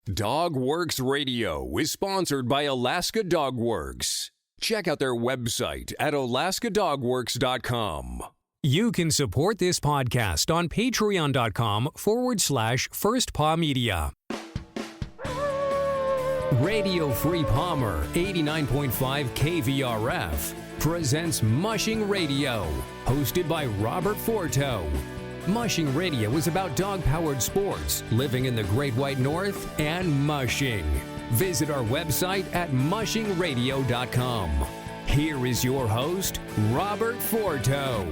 Dogworks Radio is sponsored by Alaska Dogworks. Check out their website at alaskadogworks.com. You can support this podcast on patreon.com/firstpawmedia. Radio Free Palmer 89.5 KVRF presents Mushing Radio, hosted by Robert Forto. Mushing Radio is about dog-powered sports, living in the Great White North, and mushing. Visit our website at mushingradio.com. Here is your host, Robert Forto.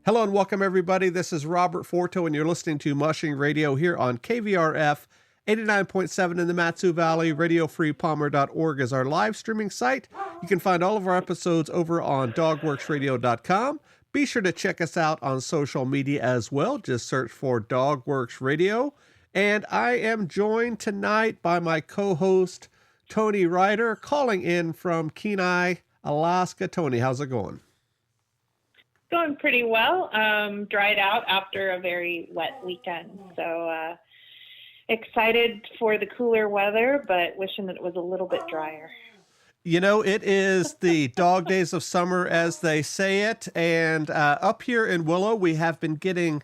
Hello and welcome, everybody. This is Robert Forto, and you're listening to Mushing Radio here on KVRF 89.7 in the Matsu Valley. RadioFreePalmer.org is our live streaming site. You can find all of our episodes over on dogworksradio.com. Be sure to check us out on social media as well. Just search for Dogworks Radio. And I am joined tonight by my co-host, Toni Reitter, calling in from Kenai, Alaska. Toni, how's it going? Going pretty well. Dried out after a very wet weekend. So excited for the cooler weather, but wishing that it was a little bit drier. You know, it is the dog days of summer, as they say it. And up here in Willow, we have been getting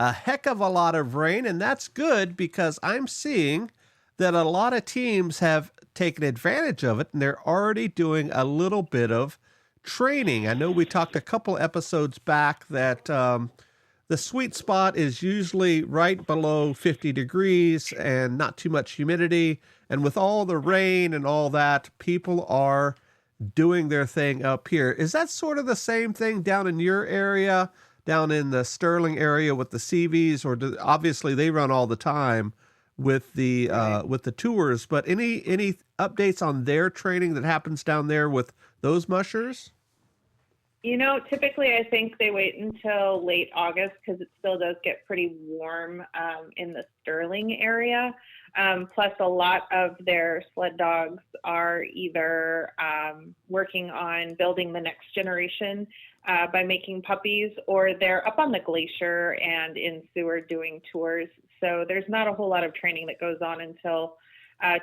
a heck of a lot of rain. And that's good because I'm seeing that a lot of teams have taken advantage of it. And they're already doing a little bit of training. I know we talked a couple episodes back that the sweet spot is usually right below 50 degrees and not too much humidity. And with all the rain and all that, people are doing their thing up here. Is that sort of the same thing down in your area, down in the Sterling area with the CVs? Or obviously they run all the time with the tours. But any updates on their training that happens down there with those mushers? You know, typically I think they wait until late August because it still does get pretty warm in the Sterling area. Plus, a lot of their sled dogs are either working on building the next generation by making puppies, or they're up on the glacier and in Seward doing tours. So there's not a whole lot of training that goes on until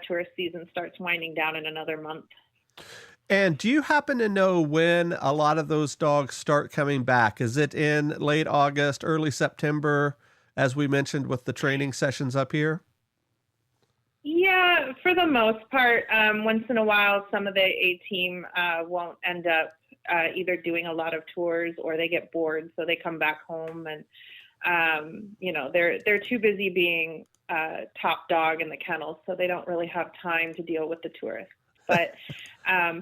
tourist season starts winding down in another month. And do you happen to know when a lot of those dogs start coming back? Is it in late August, early September, as we mentioned with the training sessions up here? Yeah, for the most part. Once in a while, some of the A-team won't end up either doing a lot of tours or they get bored, so they come back home. And, they're too busy being top dog in the kennels, so they don't really have time to deal with the tourists. But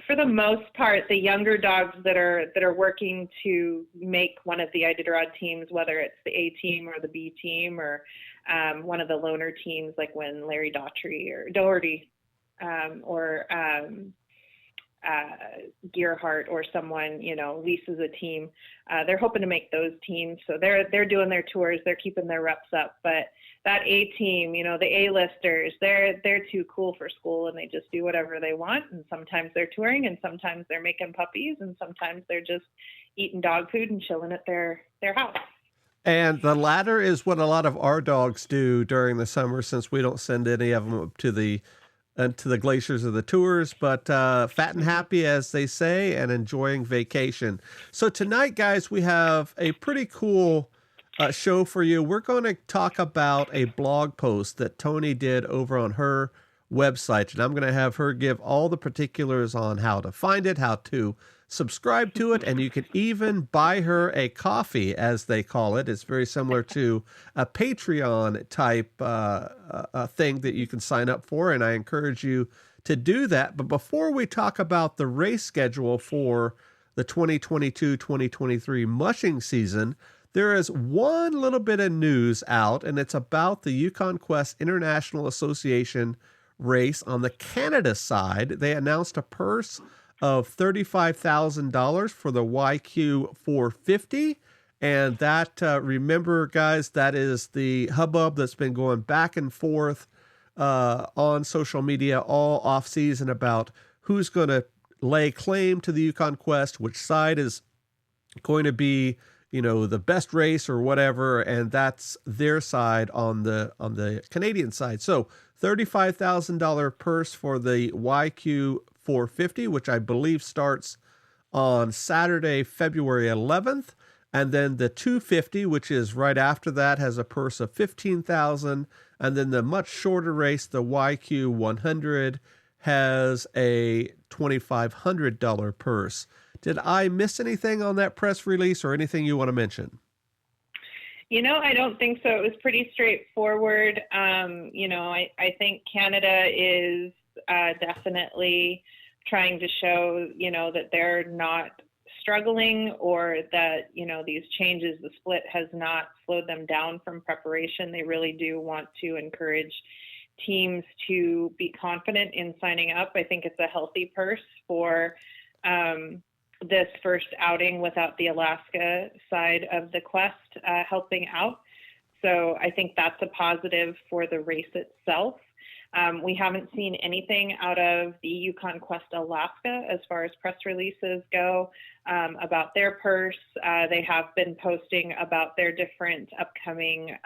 for the most part, the younger dogs that are working to make one of the Iditarod teams, whether it's the A team or the B team or one of the loner teams, like when Larry Doherty or Gearhart or someone, leases a team, they're hoping to make those teams. So they're doing their tours, they're keeping their reps up. But that A team, the A-listers, they're too cool for school and they just do whatever they want. And sometimes they're touring and sometimes they're making puppies and sometimes they're just eating dog food and chilling at their house. And the latter is what a lot of our dogs do during the summer, since we don't send any of them up to the glaciers of the tours, but fat and happy, as they say, and enjoying vacation. So tonight, guys, we have a pretty cool show for you. We're going to talk about a blog post that Toni did over on her website, and I'm going to have her give all the particulars on how to find it, how to subscribe to it, and you can even buy her a coffee, as they call it. It's very similar to a Patreon type thing that you can sign up for, and I encourage you to do that. But before we talk about the race schedule for the 2022-2023 mushing season, there is one little bit of news out, and it's about the Yukon Quest International Association race on the Canada side. They announced a purse of $35,000 for the YQ 450. And that, remember, guys, that is the hubbub that's been going back and forth on social media all off season about who's going to lay claim to the Yukon Quest, which side is going to be the best race or whatever, and that's their side on the Canadian side. So $35,000 purse for the YQ 450, which I believe starts on Saturday, February 11th. And then the 250, which is right after that, has a purse of $15,000. And then the much shorter race, the YQ 100, has a $2,500 purse. Did I miss anything on that press release or anything you want to mention? I don't think so. It was pretty straightforward. I think Canada is definitely trying to show, that they're not struggling, or that, these changes, the split has not slowed them down from preparation. They really do want to encourage teams to be confident in signing up. I think it's a healthy purse for this first outing without the Alaska side of the quest helping out. So I think that's a positive for the race itself. We haven't seen anything out of the Yukon Quest Alaska as far as press releases go about their purse. They have been posting about their different upcoming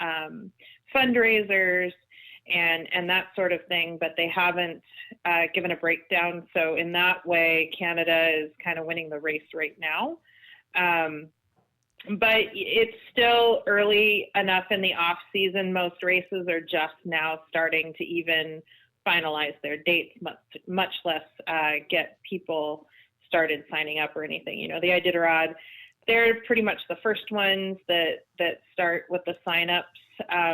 fundraisers and that sort of thing, but they haven't given a breakdown. So in that way, Canada is kind of winning the race right now. But it's still early enough in the off season. Most races are just now starting to even finalize their dates, much less get people started signing up or anything. The Iditarod, they're pretty much the first ones that start with the signups,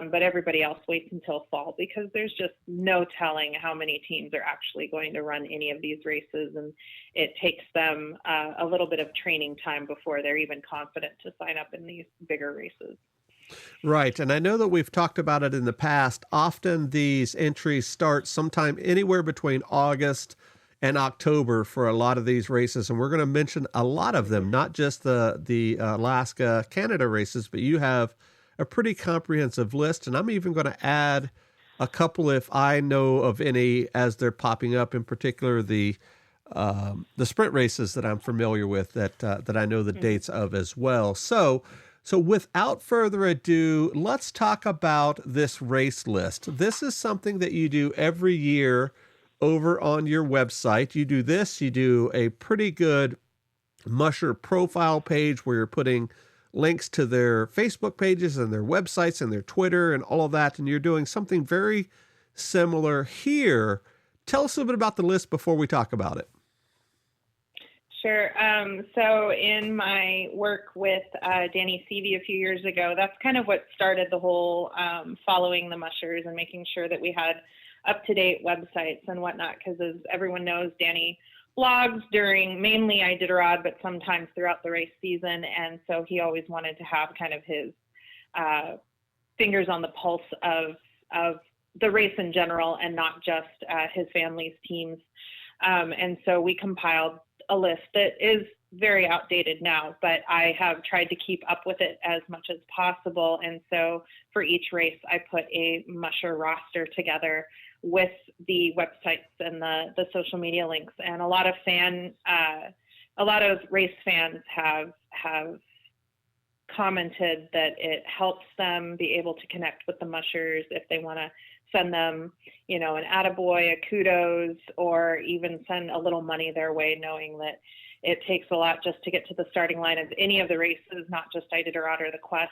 but everybody else waits until fall because there's just no telling how many teams are actually going to run any of these races, and it takes them a little bit of training time before they're even confident to sign up in these bigger races. Right, and I know that we've talked about it in the past. Often these entries start sometime anywhere between August and October for a lot of these races, and we're going to mention a lot of them, not just the Alaska, Canada races, but you have a pretty comprehensive list, and I'm even going to add a couple if I know of any as they're popping up. In particular, the sprint races that I'm familiar with that I know the dates of as well. So without further ado, let's talk about this race list. This is something that you do every year over on your website. You do this. You do a pretty good musher profile page where you're putting links to their Facebook pages and their websites and their Twitter and all of that. And you're doing something very similar here. Tell us a little bit about the list before we talk about it. Sure. So in my work with Danny Seavey a few years ago, that's kind of what started the whole following the mushers and making sure that we had up-to-date websites and whatnot, because as everyone knows, Danny blogs during mainly Iditarod, but sometimes throughout the race season. And so he always wanted to have kind of his fingers on the pulse of the race in general and not just his family's teams. And so we compiled a list that is very outdated now, but I have tried to keep up with it as much as possible. And so for each race, I put a musher roster together with the websites and the social media links. And a lot of race fans have commented that it helps them be able to connect with the mushers if they want to send them, an attaboy, a kudos, or even send a little money their way, knowing that it takes a lot just to get to the starting line of any of the races, not just Iditarod or the Quest.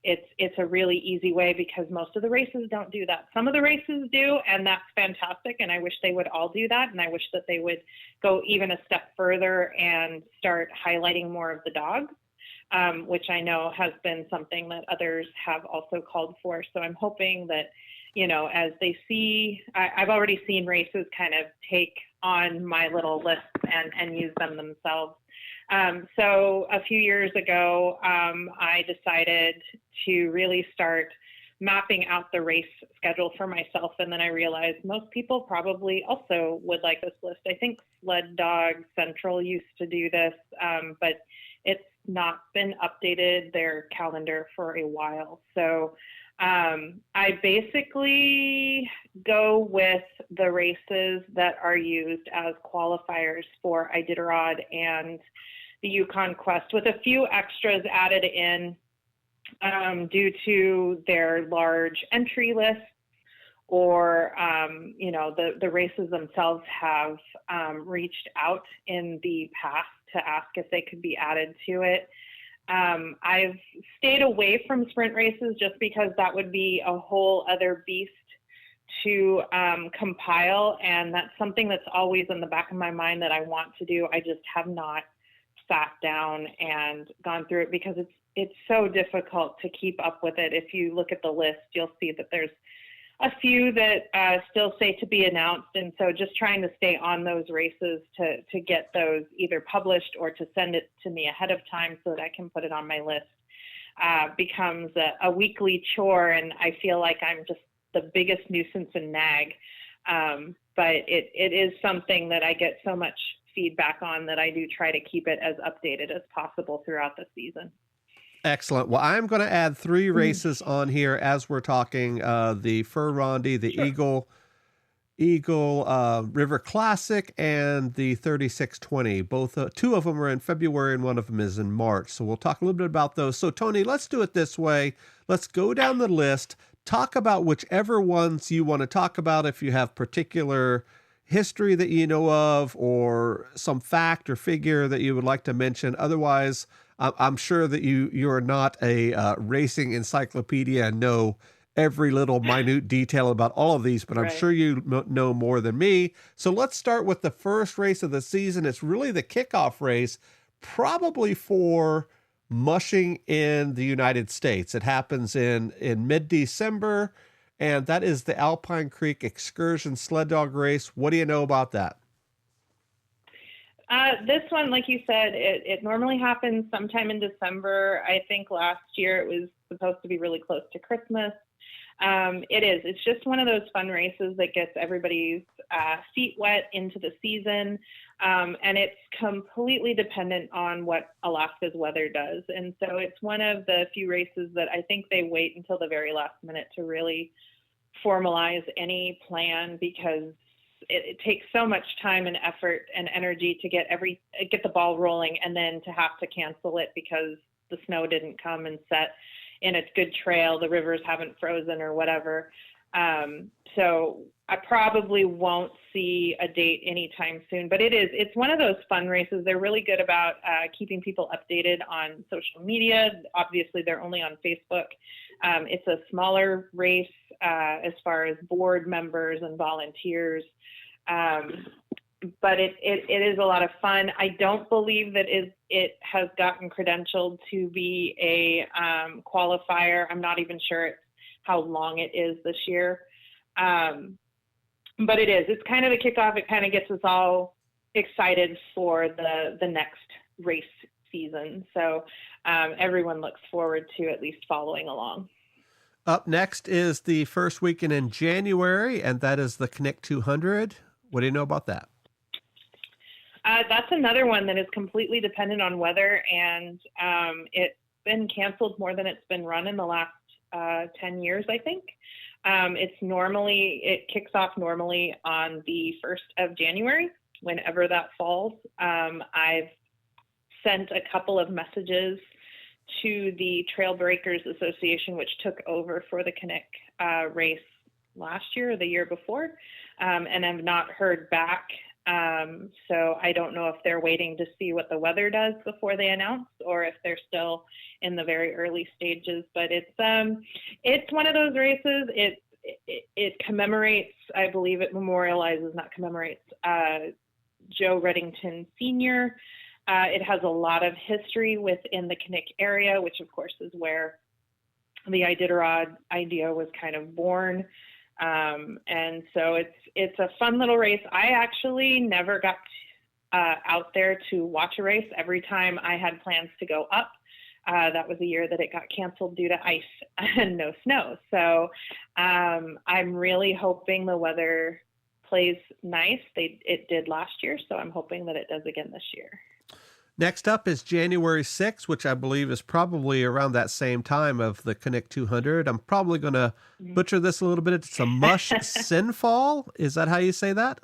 It's a really easy way because most of the races don't do that. Some of the races do, and that's fantastic, and I wish they would all do that, and I wish that they would go even a step further and start highlighting more of the dogs, which I know has been something that others have also called for. So I'm hoping that, as they see, I've already seen races kind of take on my little lists and use them themselves. So a few years ago, I decided to really start mapping out the race schedule for myself. And then I realized most people probably also would like this list. I think Sled Dog Central used to do this, but it's not been updated their calendar for a while. So I basically go with the races that are used as qualifiers for Iditarod and the Yukon Quest with a few extras added in due to their large entry lists, or the races themselves have reached out in the past to ask if they could be added to it. I've stayed away from sprint races just because that would be a whole other beast to compile, and that's something that's always in the back of my mind that I want to do. I just have not sat down and gone through it because it's so difficult to keep up with it. If you look at the list, you'll see that there's a few that still say to be announced, and so just trying to stay on those races to get those either published or to send it to me ahead of time so that I can put it on my list becomes a weekly chore, and I feel like I'm just the biggest nuisance and nag. But it is something that I get so much feedback on that I do try to keep it as updated as possible throughout the season. Excellent. Well, I'm going to add 3 races on here as we're talking, the Fur Rondy, the Eagle River Classic, and the 3620. Both 2 of them are in February and one of them is in March. So we'll talk a little bit about those. So Toni, let's do it this way. Let's go down the list, talk about whichever ones you want to talk about. If you have particular history that you know of or some fact or figure that you would like to mention. Otherwise, I'm sure that you're not a racing encyclopedia and know every little minute detail about all of these, but I'm sure you know more than me. So let's start with the first race of the season. It's really the kickoff race, probably for mushing in the United States. It happens in mid-December, and that is the Alpine Creek Excursion Sled Dog Race. What do you know about that? This one, like you said, it normally happens sometime in December. I think last year it was supposed to be really close to Christmas. It is. It's just one of those fun races that gets everybody's feet wet into the season. And it's completely dependent on what Alaska's weather does. And so it's one of the few races that I think they wait until the very last minute to really formalize any plan, because it takes so much time and effort and energy to get the ball rolling, and then to have to cancel it because the snow didn't come and set in a good trail, the rivers haven't frozen or whatever. So I probably won't see a date anytime soon, but it's one of those fun races. They're really good about keeping people updated on social media. Obviously, they're only on Facebook. It's a smaller race as far as board members and volunteers. But it is a lot of fun. I don't believe that it has gotten credentialed to be a qualifier. I'm not even sure how long it is this year. But it is. It's kind of the kickoff. It kind of gets us all excited for the next race season. So everyone looks forward to at least following along. Up next is the first weekend in January, and that is the Knik 200. What do you know about that? That's another one that is completely dependent on weather, and it's been canceled more than it's been run in the last 10 years, I think. It kicks off normally on the 1st of January, whenever that falls. I've sent a couple of messages to the Trail Breakers Association, which took over for the Knik race last year or the year before, and I've not heard back. So I don't know if they're waiting to see what the weather does before they announce, or if they're still in the very early stages. But it's one of those races. It commemorates, I believe it memorializes, not commemorates, Joe Reddington Sr. It has a lot of history within the Knik area, which of course is where the Iditarod idea was kind of born. And so it's a fun little race. I actually never got out there to watch a race. Every time I had plans to go up, that was the year that it got canceled due to ice and no snow. So I'm really hoping the weather plays nice. It did last year, so I'm hoping that it does again this year. Next up is January 6th, which I believe is probably around that same time of the Knik 200. I'm probably going to butcher this a little bit. It's a Mush Sinfall. Is that how you say that?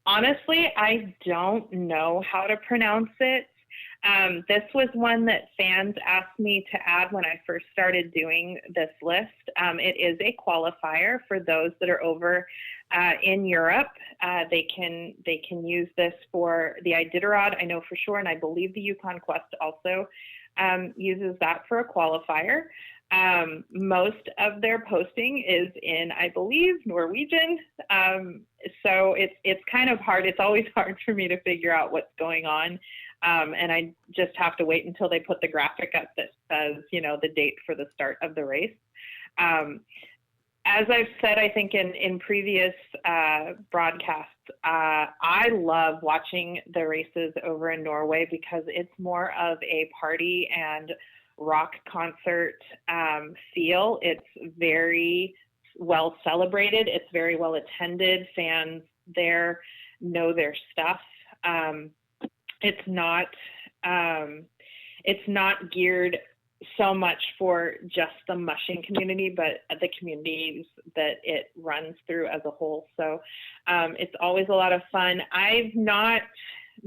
Honestly, I don't know how to pronounce it. This was one that fans asked me to add when I first started doing this list. It is a qualifier for those that are over in Europe. They can use this for the Iditarod, I know for sure, and I believe the Yukon Quest also uses that for a qualifier. Most of their posting is in, I believe, Norwegian. So it's kind of hard. It's always hard for me to figure out what's going on. And I just have to wait until they put the graphic up that says, the date for the start of the race. As I've said, I think in previous broadcasts, I love watching the races over in Norway because it's more of a party and rock concert feel. It's very well celebrated. It's very well attended. Fans there know their stuff. It's not geared so much for just the mushing community, but the communities that it runs through as a whole. So it's always a lot of fun. I've not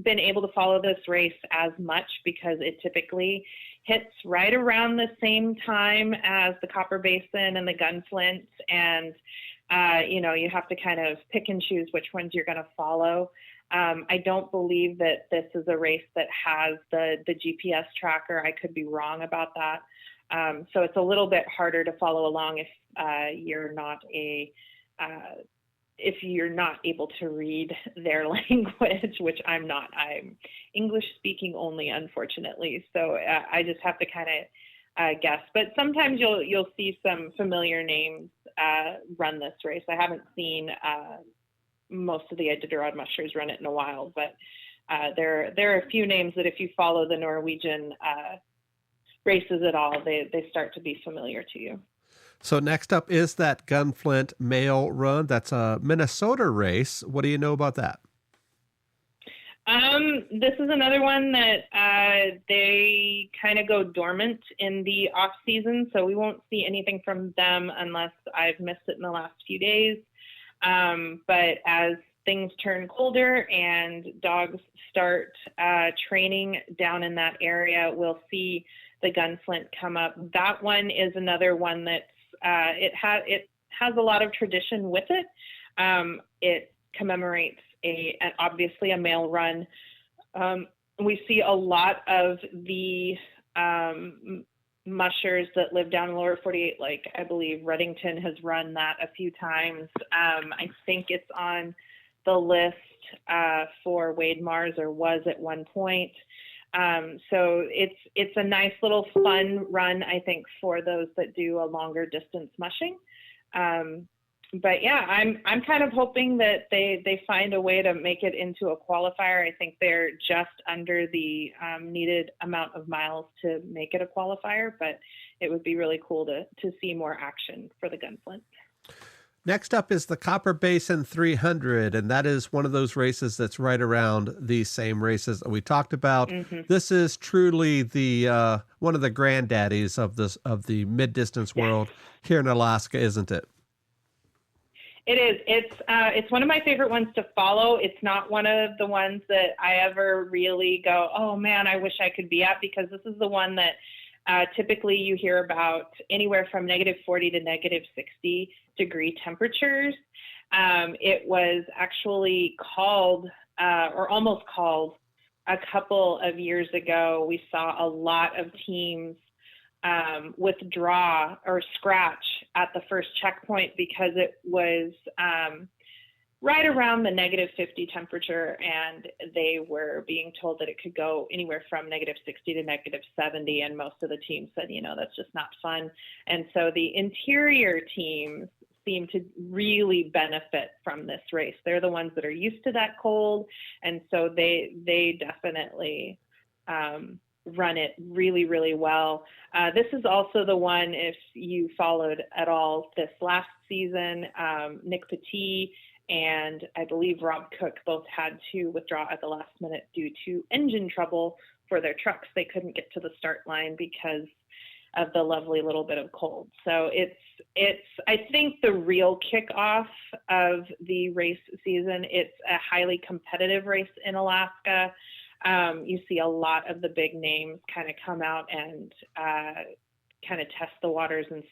been able to follow this race as much because it typically hits right around the same time as the Copper Basin and the Gunflint. And, you have to kind of pick and choose which ones you're going to follow. I don't believe that this is a race that has the GPS tracker. I could be wrong about that. So it's a little bit harder to follow along if you're not able to read their language, which I'm not. I'm English speaking only, unfortunately. So I just have to kind of guess. But sometimes you'll see some familiar names run this race. I haven't seen most of the Iditarod mushers run it in a while, but there are a few names that if you follow the Norwegian races at all, they start to be familiar to you. So next up is that Flint Mail Run. That's a Minnesota race. What do you know about that? This is another one that they kind of go dormant in the off season, so we won't see anything from them unless I've missed it in the last few days. But as things turn colder and dogs start training down in that area, we'll see the Gunflint come up. That one is another one that's it has a lot of tradition with it. It commemorates obviously a mail run. We see a lot of the mushers that live down in the lower 48, like I believe Reddington has run that a few times. I think it's on the list for Wade Mars, or was at one point. So it's a nice little fun run, I think, for those that do a longer distance mushing. But yeah, I'm kind of hoping that they find a way to make it into a qualifier. I think they're just under the needed amount of miles to make it a qualifier, but it would be really cool to see more action for the Gunflint. Next up is the Copper Basin 300, and that is one of those races that's right around these same races that we talked about. Mm-hmm. This is truly the one of the granddaddies of the mid-distance world here in Alaska, isn't it? It is. It's one of my favorite ones to follow. It's not one of the ones that I ever really go, oh man, I wish I could be at, because this is the one that typically you hear about anywhere from -40 to -60 degree temperatures. It was actually called, or almost called, a couple of years ago. We saw a lot of teams withdraw or scratch at the first checkpoint because it was right around the -50 temperature, and they were being told that it could go anywhere from -60 to -70, and most of the teams said, that's just not fun. And so the interior teams seem to really benefit from this race. They're the ones that are used to that cold, and so they definitely run it really, really well. This is also the one, if you followed at all this last season, Nick Petit and I believe Rob Cook both had to withdraw at the last minute due to engine trouble for their trucks. They couldn't get to the start line because of the lovely little bit of cold. So it's I think the real kickoff of the race season. It's a highly competitive race in Alaska. you see a lot of the big names kind of come out and kind of test the waters and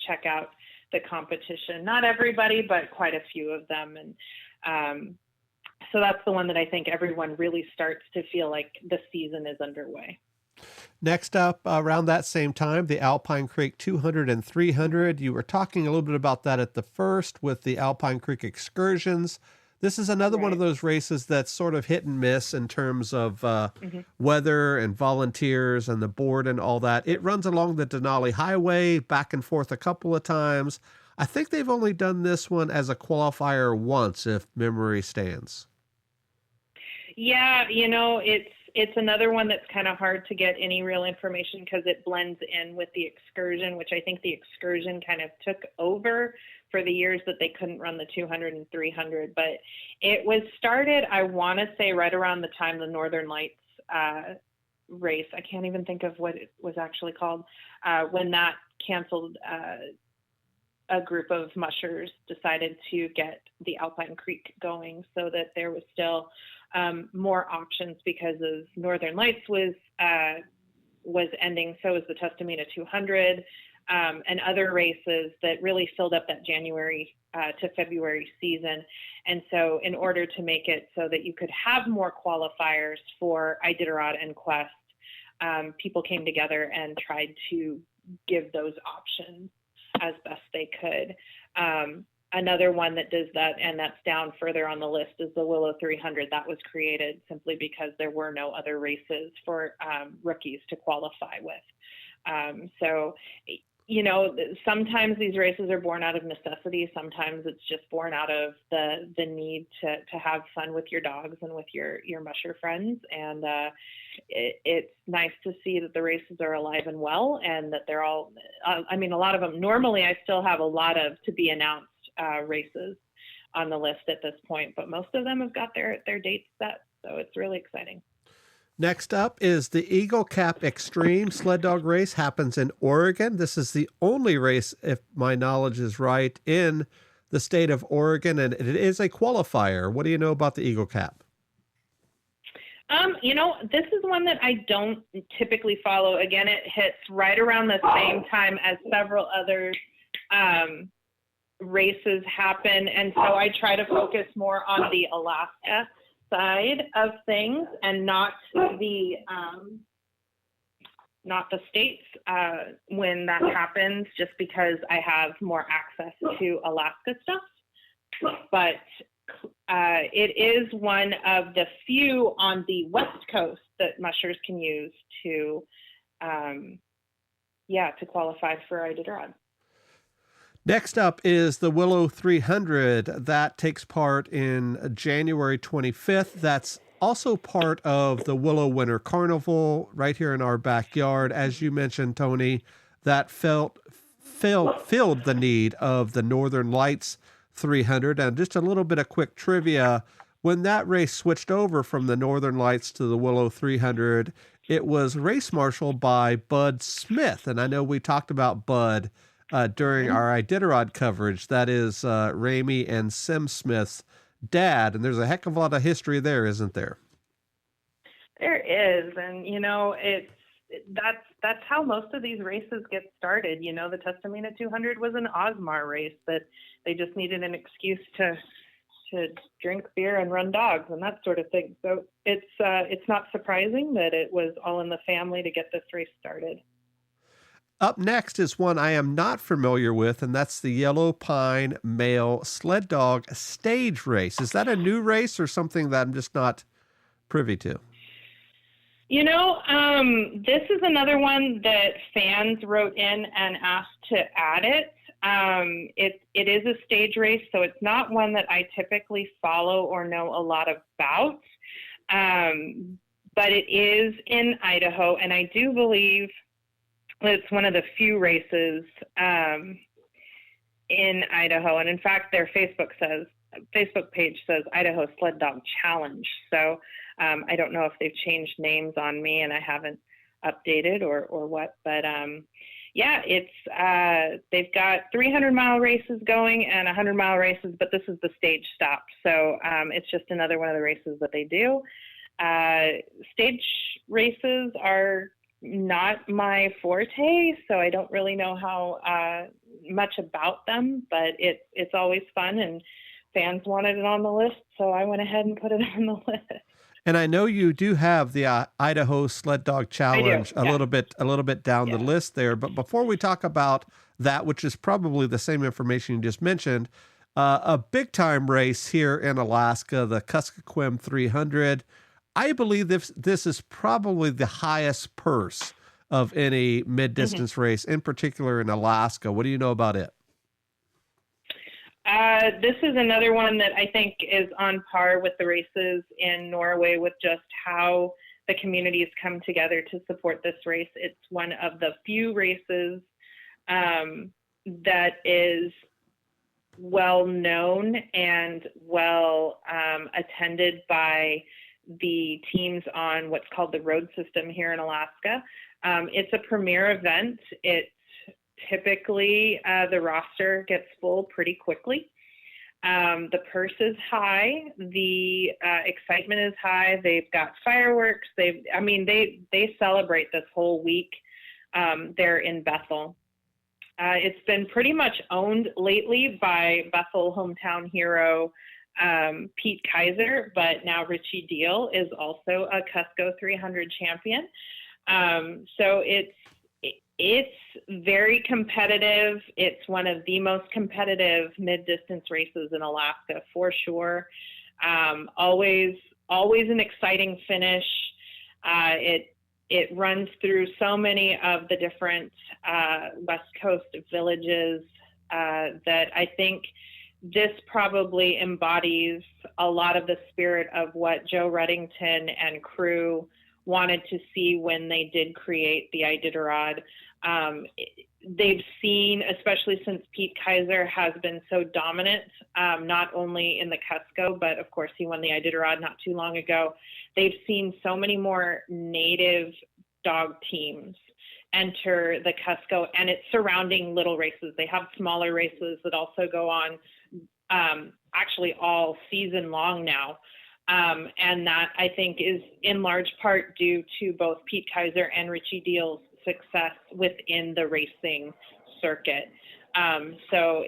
check out the competition. Not everybody, but quite a few of them. And so that's the one that I think everyone really starts to feel like the season is underway. Next up, around that same time, the Alpine Creek 200 and 300. You were talking a little bit about that at the first with the Alpine Creek excursions. This is another one of those races that's sort of hit and miss in terms of weather and volunteers and the board and all that. It runs along the Denali Highway, back and forth a couple of times. I think they've only done this one as a qualifier once, if memory stands. Yeah, it's another one that's kind of hard to get any real information because it blends in with the excursion, which I think the excursion kind of took over for the years that they couldn't run the 200 and 300. But it was started, I want to say, right around the time the Northern Lights race. I can't even think of what it was actually called. When that canceled, a group of mushers decided to get the Alpine Creek going so that there was still more options because of Northern Lights was ending. So was the Tustamina 200 and other races that really filled up that January to February season. And so in order to make it so that you could have more qualifiers for Iditarod and Quest, people came together and tried to give those options as best they could. Another one that does that, and that's down further on the list, is the Willow 300. That was created simply because there were no other races for rookies to qualify with. So, sometimes these races are born out of necessity. Sometimes it's just born out of the need to have fun with your dogs and with your musher friends. And it's nice to see that the races are alive and well, and that they're all, a lot of them, normally I still have a lot of to be announced races on the list at this point, but most of them have got their dates set. So it's really exciting. Next up is the Eagle Cap Extreme Sled Dog Race. Happens in Oregon. This is the only race, if my knowledge is right, in the state of Oregon, and it is a qualifier. What do you know about the Eagle Cap? This is one that I don't typically follow. Again, it hits right around the same time as several other races happen, and so I try to focus more on the Alaska side of things and not the states when that happens, just because I have more access to Alaska stuff. But it is one of the few on the West Coast that mushers can use to qualify for Iditarod. Next up is the Willow 300. That takes part in January 25th. That's also part of the Willow Winter Carnival right here in our backyard. As you mentioned, Toni, that filled the need of the Northern Lights 300. And just a little bit of quick trivia, when that race switched over from the Northern Lights to the Willow 300, it was race marshaled by Bud Smith. And I know we talked about Bud during our Iditarod coverage. That is Ramey and Sim Smith's dad, and there's a heck of a lot of history there, isn't there? There is, and that's how most of these races get started. The Tustamina 200 was an Osmar race that they just needed an excuse to drink beer and run dogs and that sort of thing. So it's not surprising that it was all in the family to get this race started. Up next is one I am not familiar with, and that's the Yellow Pine Male Sled Dog Stage Race. Is that a new race or something that I'm just not privy to? This is another one that fans wrote in and asked to add it. It is a stage race, so it's not one that I typically follow or know a lot about. But it is in Idaho, and I do believe it's one of the few races in Idaho. And in fact, their Facebook page says Idaho Sled Dog Challenge. So I don't know if they've changed names on me and I haven't updated or what, but it's they've got 300-mile races going and 100-mile races, but this is the stage stop. So it's just another one of the races that they do. Stage races are not my forte, so I don't really know how much about them, but it's always fun, and fans wanted it on the list, so I went ahead and put it on the list. And I know you do have the Idaho Sled Dog Challenge a little bit down the list there. But before we talk about that, which is probably the same information you just mentioned, a big time race here in Alaska, the Cuscoquim 300. I believe this is probably the highest purse of any mid-distance race, in particular in Alaska. What do you know about it? This is another one that I think is on par with the races in Norway, with just how the communities come together to support this race. It's one of the few races that is well known and well attended by the teams on what's called the road system here in Alaska. It's a premier event. It's typically the roster gets full pretty quickly. The purse is high. The excitement is high. They've got fireworks. They celebrate this whole week there in Bethel. It's been pretty much owned lately by Bethel hometown hero Pete Kaiser, but now Richie Deal is also a Cusco 300 champion. So it's very competitive. It's one of the most competitive mid-distance races in Alaska for sure. Always an exciting finish. It runs through so many of the different West Coast villages that I think this probably embodies a lot of the spirit of what Joe Reddington and crew wanted to see when they did create the Iditarod. They've seen, especially since Pete Kaiser has been so dominant, not only in the Cusco, but of course he won the Iditarod not too long ago. They've seen so many more native dog teams enter the Cusco and its surrounding little races. They have smaller races that also go on actually all season long now. And that I think is in large part due to both Pete Kaiser and Richie Deal's success within the racing circuit. So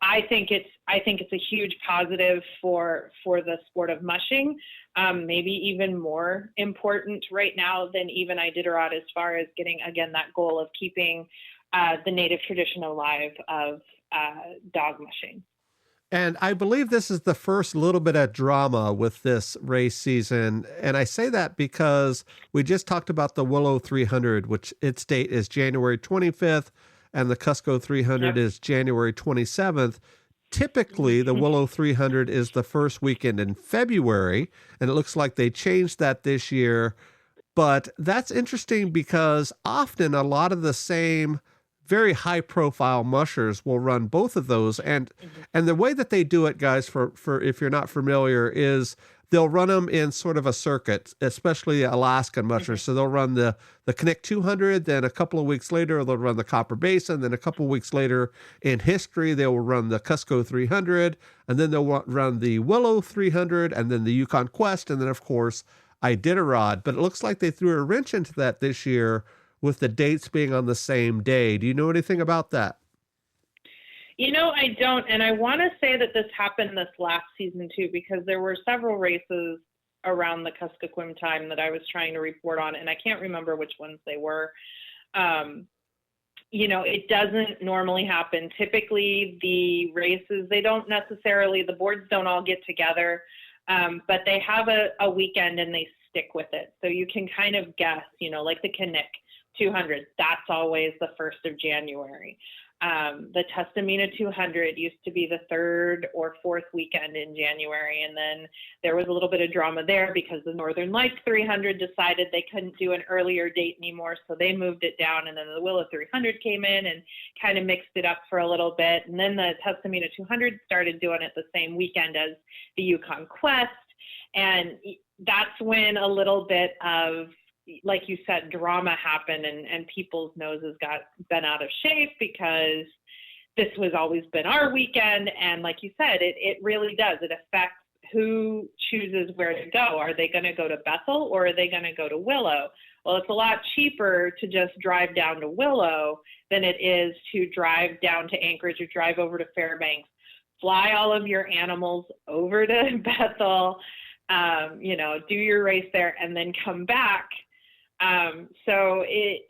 I think it's a huge positive for the sport of mushing, maybe even more important right now than even Iditarod, as far as getting, again, that goal of keeping the native tradition alive of dog mushing. And I believe this is the first little bit of drama with this race season. And I say that because we just talked about the Willow 300, which its date is January 25th, and the Cusco 300 is January 27th. Typically, the Willow 300 is the first weekend in February, and it looks like they changed that this year. But that's interesting because often a lot of the same very high-profile mushers will run both of those, and the way that they do it, guys, for if you're not familiar, is they'll run them in sort of a circuit, especially Alaskan mushers. So they'll run the Knik 200, then a couple of weeks later they'll run the Copper Basin, then a couple of weeks later in history they will run the Cusco 300, and then they'll run the Willow 300, and then the Yukon Quest, and then of course Iditarod. But it looks like they threw a wrench into that this year with the dates being on the same day. Do you know anything about that? You know, I don't. And I want to say that this happened this last season too, because there were several races around the Cuscoquim time that I was trying to report on, and I can't remember which ones they were. You know, it doesn't normally happen. Typically the races, they don't necessarily, the boards don't all get together, but they have a weekend and they stick with it. So you can kind of guess, you know, like the Knik 200, that's always the 1st of January. The Tustamina 200 used to be the 3rd or 4th weekend in January, and then there was a little bit of drama there because the Northern Lights 300 decided they couldn't do an earlier date anymore, so they moved it down, and then the Willow 300 came in and kind of mixed it up for a little bit, and then the Tustamina 200 started doing it the same weekend as the Yukon Quest, and that's when a little bit of, like you said, drama happened and people's noses got bent out of shape because this was always been our weekend. And like you said, it really does. It affects who chooses where to go. Are they going to go to Bethel or are they going to go to Willow? Well, it's a lot cheaper to just drive down to Willow than it is to drive down to Anchorage or drive over to Fairbanks, fly all of your animals over to Bethel, do your race there and then come back. So it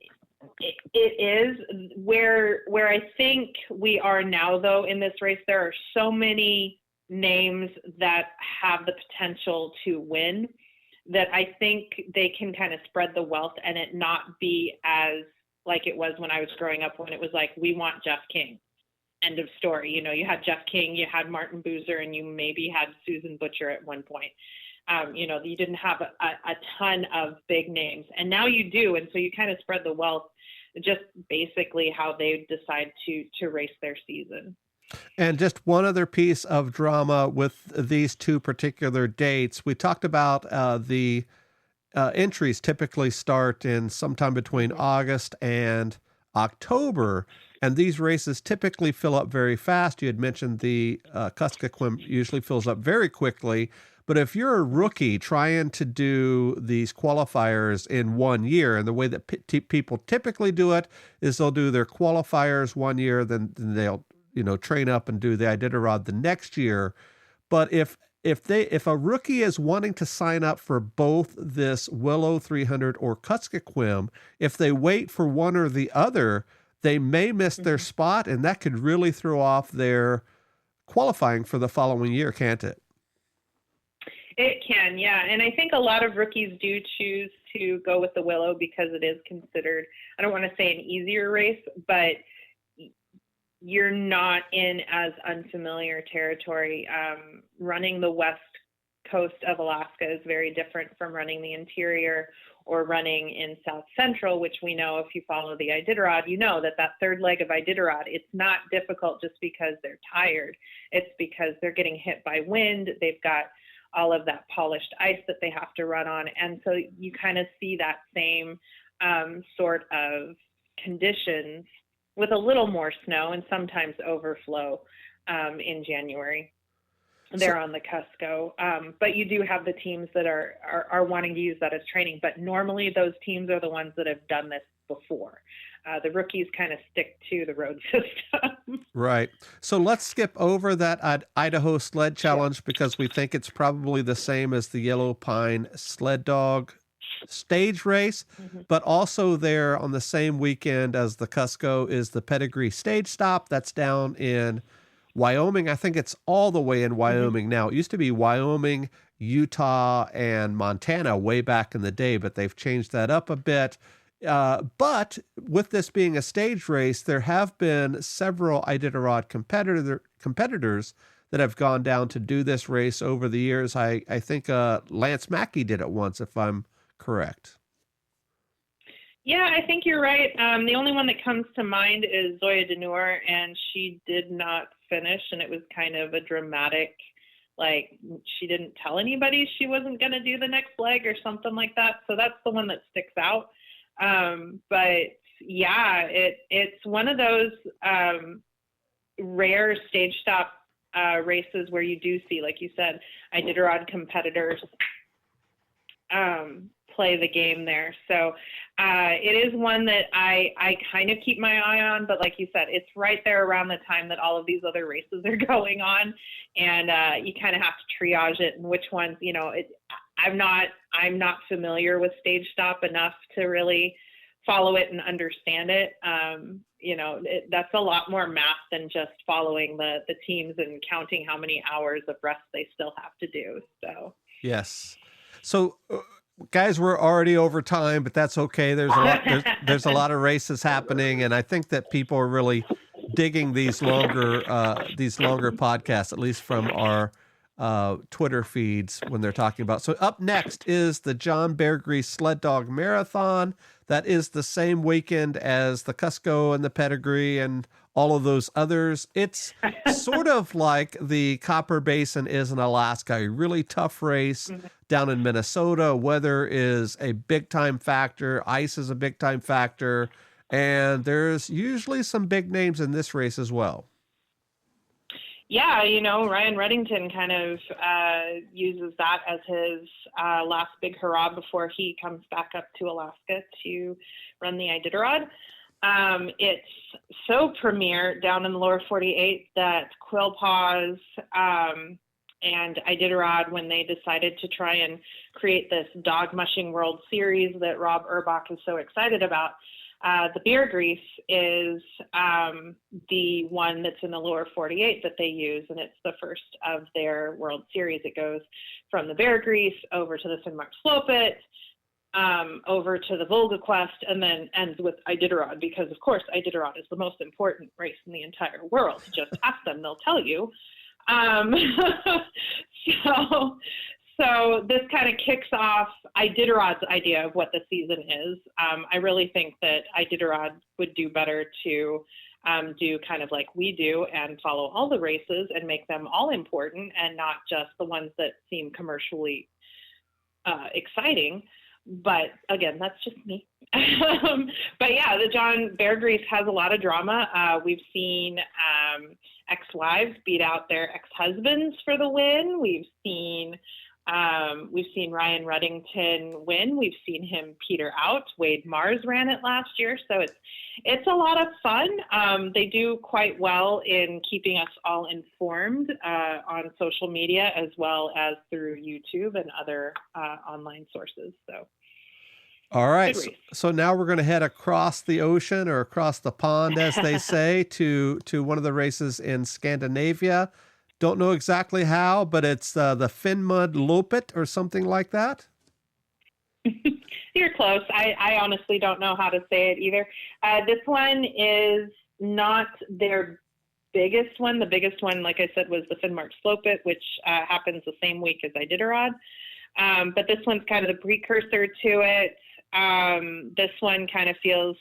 is where I think we are now, though, in this race. There are so many names that have the potential to win that I think they can kind of spread the wealth and it not be as like it was when I was growing up, when it was like, we want Jeff King. End of story. You had Jeff King, you had Martin Boozer, and you maybe had Susan Butcher at one point. You didn't have a ton of big names, and now you do. And so you kind of spread the wealth, just basically how they decide to race their season. And just one other piece of drama with these two particular dates. We talked about the entries typically start in sometime between August and October, and these races typically fill up very fast. You had mentioned the Cuscoquim usually fills up very quickly. But if you're a rookie trying to do these qualifiers in 1 year, and the way that people typically do it is they'll do their qualifiers 1 year, then they'll train up and do the Iditarod the next year. But if a rookie is wanting to sign up for both this Willow 300 or Cuscoquim, if they wait for one or the other, they may miss their spot, and that could really throw off their qualifying for the following year, can't it? It can, yeah. And I think a lot of rookies do choose to go with the Willow because it is considered, I don't want to say an easier race, but you're not in as unfamiliar territory. Running the west coast of Alaska is very different from running the interior or running in South Central, which we know if you follow the Iditarod, you know that third leg of Iditarod, it's not difficult just because they're tired. It's because they're getting hit by wind. They've got all of that polished ice that they have to run on. And so you kind of see that same sort of conditions with a little more snow and sometimes overflow in January. They're on the Cusco. But you do have the teams that are wanting to use that as training. But normally those teams are the ones that have done this before. The rookies kind of stick to the road system. Right. So let's skip over that Idaho Sled Challenge because we think it's probably the same as the Yellow Pine Sled Dog stage race, but also there on the same weekend as the Cusco is the Pedigree Stage Stop. That's down in Wyoming. I think it's all the way in Wyoming now. It used to be Wyoming, Utah, and Montana way back in the day, but they've changed that up a bit. But with this being a stage race, there have been several Iditarod competitors that have gone down to do this race over the years. I think Lance Mackey did it once, if I'm correct. Yeah, I think you're right. The only one that comes to mind is Zoya Denur, and she did not finish, and it was kind of a dramatic, like she didn't tell anybody she wasn't going to do the next leg or something like that. So that's the one that sticks out. But yeah, it's one of those rare stage stop races where you do see, like you said, Iditarod competitors play the game there. So it is one that I kind of keep my eye on, but like you said, it's right there around the time that all of these other races are going on, and you kind of have to triage it and which ones, I'm not familiar with stage stop enough to really follow it and understand it. That's a lot more math than just following the teams and counting how many hours of rest they still have to do. So yes. So guys, we're already over time, but that's okay. There's a lot of races happening, and I think that people are really digging these longer podcasts, at least from our Twitter feeds when they're talking about. So up next is the John Bear Grease Sled Dog Marathon. That is the same weekend as the Cusco and the Pedigree and all of those others. It's sort of like the Copper Basin is in Alaska, a really tough race down in Minnesota. Weather is a big time factor. Ice is a big time factor. And there's usually some big names in this race as well. Yeah, Ryan Reddington kind of uses that as his last big hurrah before he comes back up to Alaska to run the Iditarod. It's so premier down in the lower 48 that Quillpaws and Iditarod, when they decided to try and create this dog mushing World Series that Rob Urbach is so excited about, the bear grease is the one that's in the lower 48 that they use, and it's the first of their World Series. It goes from the bear grease over to the Finmark Slope, over to the Volga Quest, and then ends with Iditarod, because, of course, Iditarod is the most important race in the entire world. Just ask them, they'll tell you. So this kind of kicks off Iditarod's idea of what the season is. I really think that Iditarod would do better to do kind of like we do and follow all the races and make them all important and not just the ones that seem commercially exciting. But again, that's just me. But yeah, the John Bear Grease has a lot of drama. We've seen ex-wives beat out their ex-husbands for the win. We've seen Ryan Reddington win. We've seen him peter out. Wade Mars ran it last year, so it's a lot of fun. They do quite well in keeping us all informed on social media as well as through YouTube and other online sources. So, all right. So now we're going to head across the ocean or across the pond, as they say, to one of the races in Scandinavia. Don't know exactly how, but it's the Finmud Lopet or something like that. You're close. I honestly don't know how to say it either. This one is not their biggest one. The biggest one, like I said, was the Finmark Slope, which happens the same week as Iditarod. But this one's kind of the precursor to it. This one kind of feels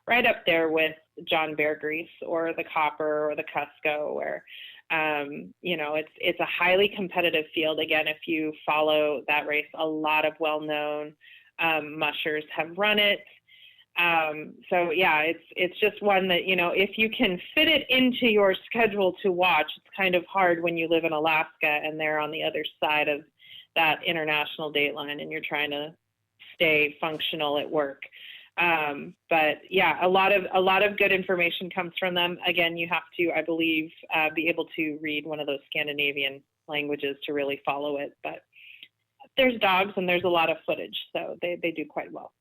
right up there with John Bear Grease or the Copper or the Cusco, where it's a highly competitive field. Again, if you follow that race, a lot of well-known mushers have run it. So yeah, it's just one that, if you can fit it into your schedule to watch, it's kind of hard when you live in Alaska and they're on the other side of that international date line and you're trying to stay functional at work. But yeah, a lot of good information comes from them. Again, you have to, I believe, be able to read one of those Scandinavian languages to really follow it. But there's dogs and there's a lot of footage, so they do quite well.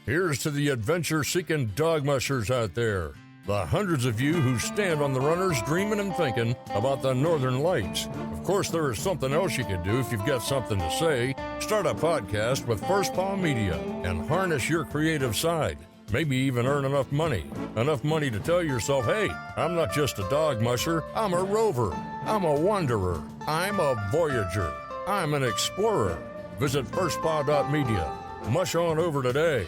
Here's to the adventure-seeking dog mushers out there. The hundreds of you who stand on the runners dreaming and thinking about the Northern Lights. Of course, there is something else you can do if you've got something to say. Start a podcast with First Paw Media and harness your creative side. Maybe even earn enough money to tell yourself, hey, I'm not just a dog musher, I'm a rover, I'm a wanderer, I'm a voyager, I'm an explorer. Visit firstpaw.media. Mush on over today.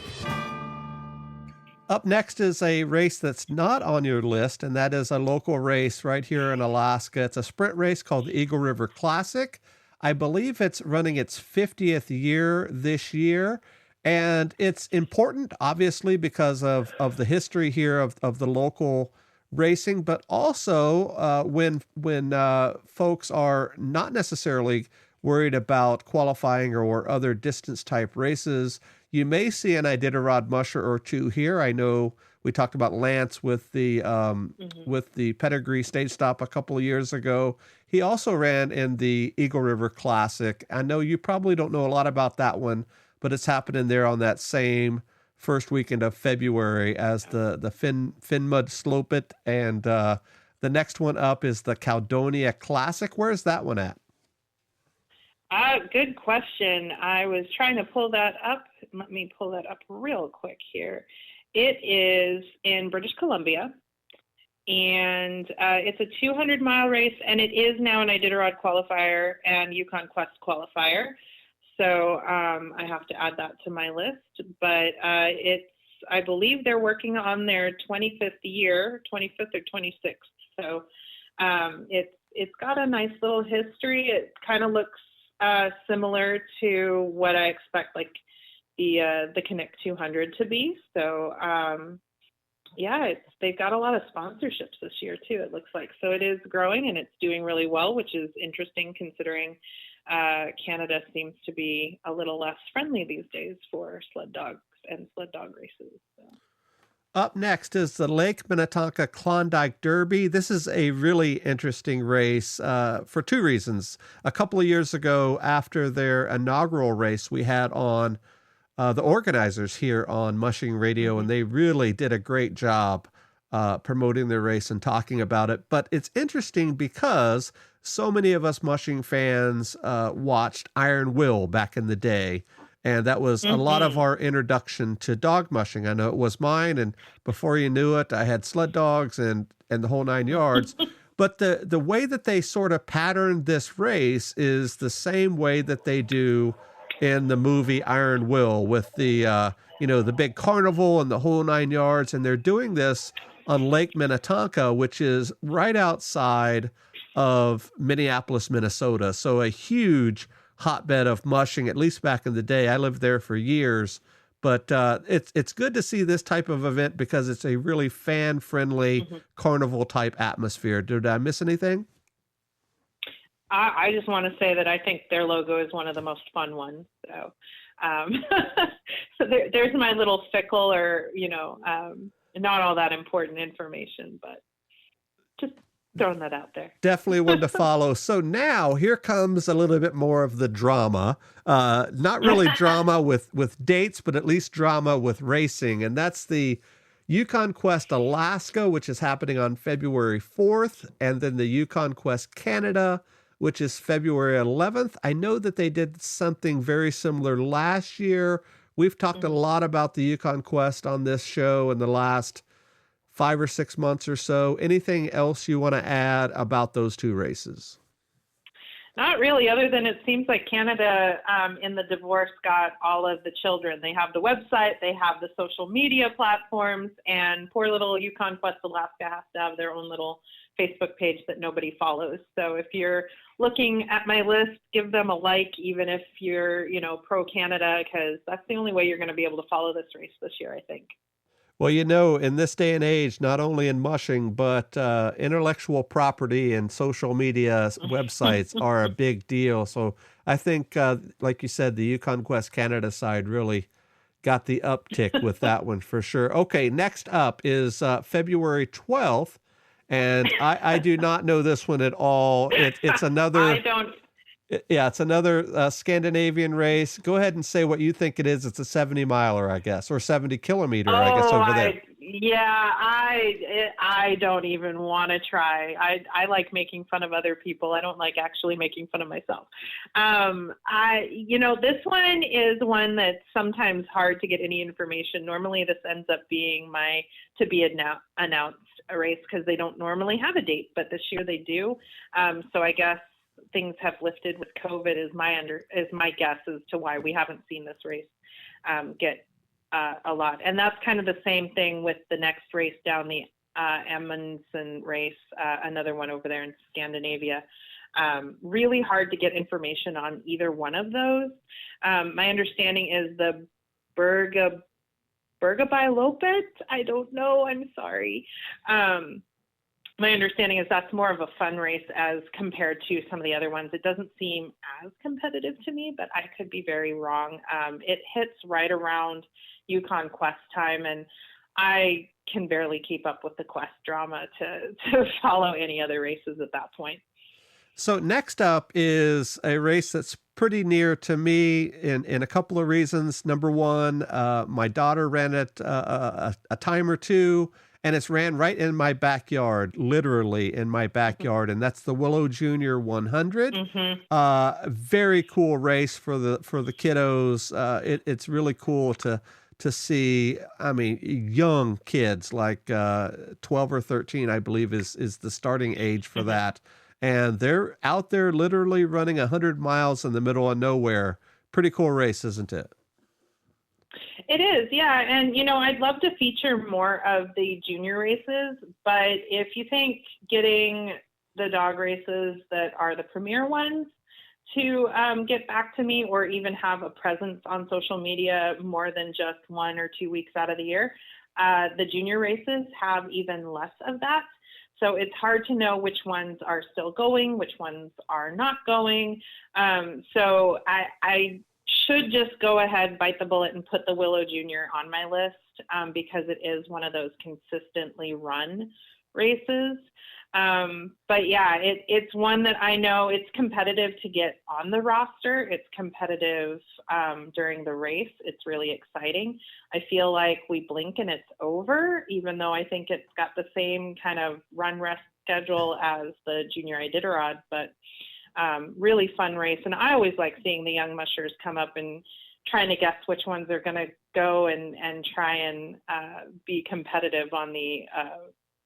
Up next is a race that's not on your list, and that is a local race right here in Alaska. It's a sprint race called the Eagle River Classic. I believe it's running its 50th year this year, and it's important, obviously, because of the history here of the local racing, but also when folks are not necessarily worried about qualifying or other distance type races, you may see an Iditarod musher or two here. I know we talked about Lance with the Pedigree stage stop a couple of years ago. He also ran in the Eagle River Classic. I know you probably don't know a lot about that one, but it's happening there on that same first weekend of February as the Finmud Slope it, and the next one up is the Caldonia Classic. Where's that one at? Good question. I was trying to pull that up. Let me pull that up real quick here. It is in British Columbia, and it's a 200-mile race, and it is now an Iditarod qualifier and Yukon Quest qualifier. So I have to add that to my list. But I believe they're working on their 25th year, 25th or 26th. So it's got a nice little history. It kind of looks similar to what I expect, like the Connect 200 to be. So they've got a lot of sponsorships this year too, it looks like. So it is growing and it's doing really well, which is interesting considering Canada seems to be a little less friendly these days for sled dogs and sled dog races. So. Up next is the Lake Minnetonka Klondike Derby. This is a really interesting race for two reasons. A couple of years ago, after their inaugural race, we had on the organizers here on Mushing Radio, and they really did a great job promoting their race and talking about it. But it's interesting because so many of us Mushing fans watched Iron Will back in the day. And that was a lot of our introduction to dog mushing. I know it was mine. And before you knew it, I had sled dogs and the whole 9 yards. But the way that they sort of patterned this race is the same way that they do in the movie Iron Will with the, the big carnival and the whole 9 yards. And they're doing this on Lake Minnetonka, which is right outside of Minneapolis, Minnesota. So a huge hotbed of mushing, at least back in the day. I lived there for years, but it's good to see this type of event because it's a really fan-friendly carnival type atmosphere. Did I miss anything? I just want to say that I think their logo is one of the most fun ones. So, so there's my little fickle or, not all that important information, but just throwing that out there. Definitely one to follow. So now here comes a little bit more of the drama. Not really drama with dates, but at least drama with racing. And that's the Yukon Quest Alaska, which is happening on February 4th. And then the Yukon Quest Canada, which is February 11th. I know that they did something very similar last year. We've talked a lot about the Yukon Quest on this show in the last 5 or 6 months or so. Anything else you want to add about those two races? Not really, other than it seems like Canada in the divorce got all of the children. They have the website, they have the social media platforms, and poor little Yukon Quest Alaska has to have their own little Facebook page that nobody follows. So if you're looking at my list, give them a like, even if you're, pro Canada, because that's the only way you're going to be able to follow this race this year, I think. Well, in this day and age, not only in mushing, but intellectual property and social media websites are a big deal. So I think, like you said, the Yukon Quest Canada side really got the uptick with that one for sure. Okay, next up is February 12th, and I do not know this one at all. It's another... I don't... Yeah, it's another Scandinavian race. Go ahead and say what you think it is. It's a 70-miler, I guess, or 70-kilometer, I guess, over there. I don't even want to try. I like making fun of other people. I don't like actually making fun of myself. This one is one that's sometimes hard to get any information. Normally, this ends up being my to-be-announced race because they don't normally have a date, but this year they do. So I guess things have lifted with COVID is my guess as to why we haven't seen this race get a lot. And that's kind of the same thing with the next race down the Amundsen race, another one over there in Scandinavia. Really hard to get information on either one of those. My understanding is the Bergaby-Lopet. I don't know. I'm sorry. My understanding is that's more of a fun race as compared to some of the other ones. It doesn't seem as competitive to me, but I could be very wrong. It hits right around Yukon Quest time, and I can barely keep up with the Quest drama to follow any other races at that point. So next up is a race that's pretty near to me in a couple of reasons. Number one, my daughter ran it a time or two, and it's ran right in my backyard, literally in my backyard, and that's the Willow Junior 100. Very cool race for the kiddos. It's really cool to see. I mean, young kids like 12 or 13, I believe, is the starting age for that, and they're out there literally running 100 miles in the middle of nowhere. Pretty cool race, isn't it? It is, yeah. And, I'd love to feature more of the junior races, but if you think getting the dog races that are the premier ones to get back to me or even have a presence on social media more than just 1 or 2 weeks out of the year, The junior races have even less of that. So it's hard to know which ones are still going, which ones are not going. So I should just go ahead, bite the bullet, and put the Willow Junior on my list because it is one of those consistently run races. But yeah, it's one that I know it's competitive to get on the roster. It's competitive during the race. It's really exciting. I feel like we blink and it's over, even though I think it's got the same kind of run rest schedule as the junior Iditarod, but really fun race. And I always like seeing the young mushers come up and trying to guess which ones are going to go and try and be competitive on the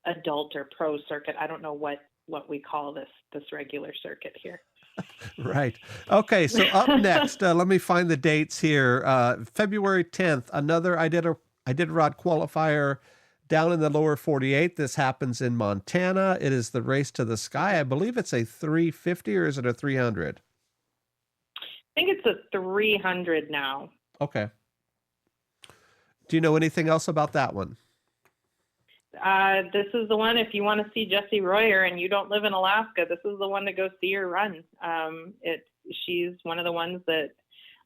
adult or pro circuit. I don't know what we call this regular circuit here. Right. Okay. So up next, let me find the dates here. February 10th, another Iditarod qualifier down in the lower 48. This happens in Montana. It is the Race to the Sky. I believe it's a 350 or is it a 300? I think it's a 300 now. Okay. Do you know anything else about that one? This is the one, if you want to see Jessie Royer and you don't live in Alaska, this is the one to go see her run. She's one of the ones that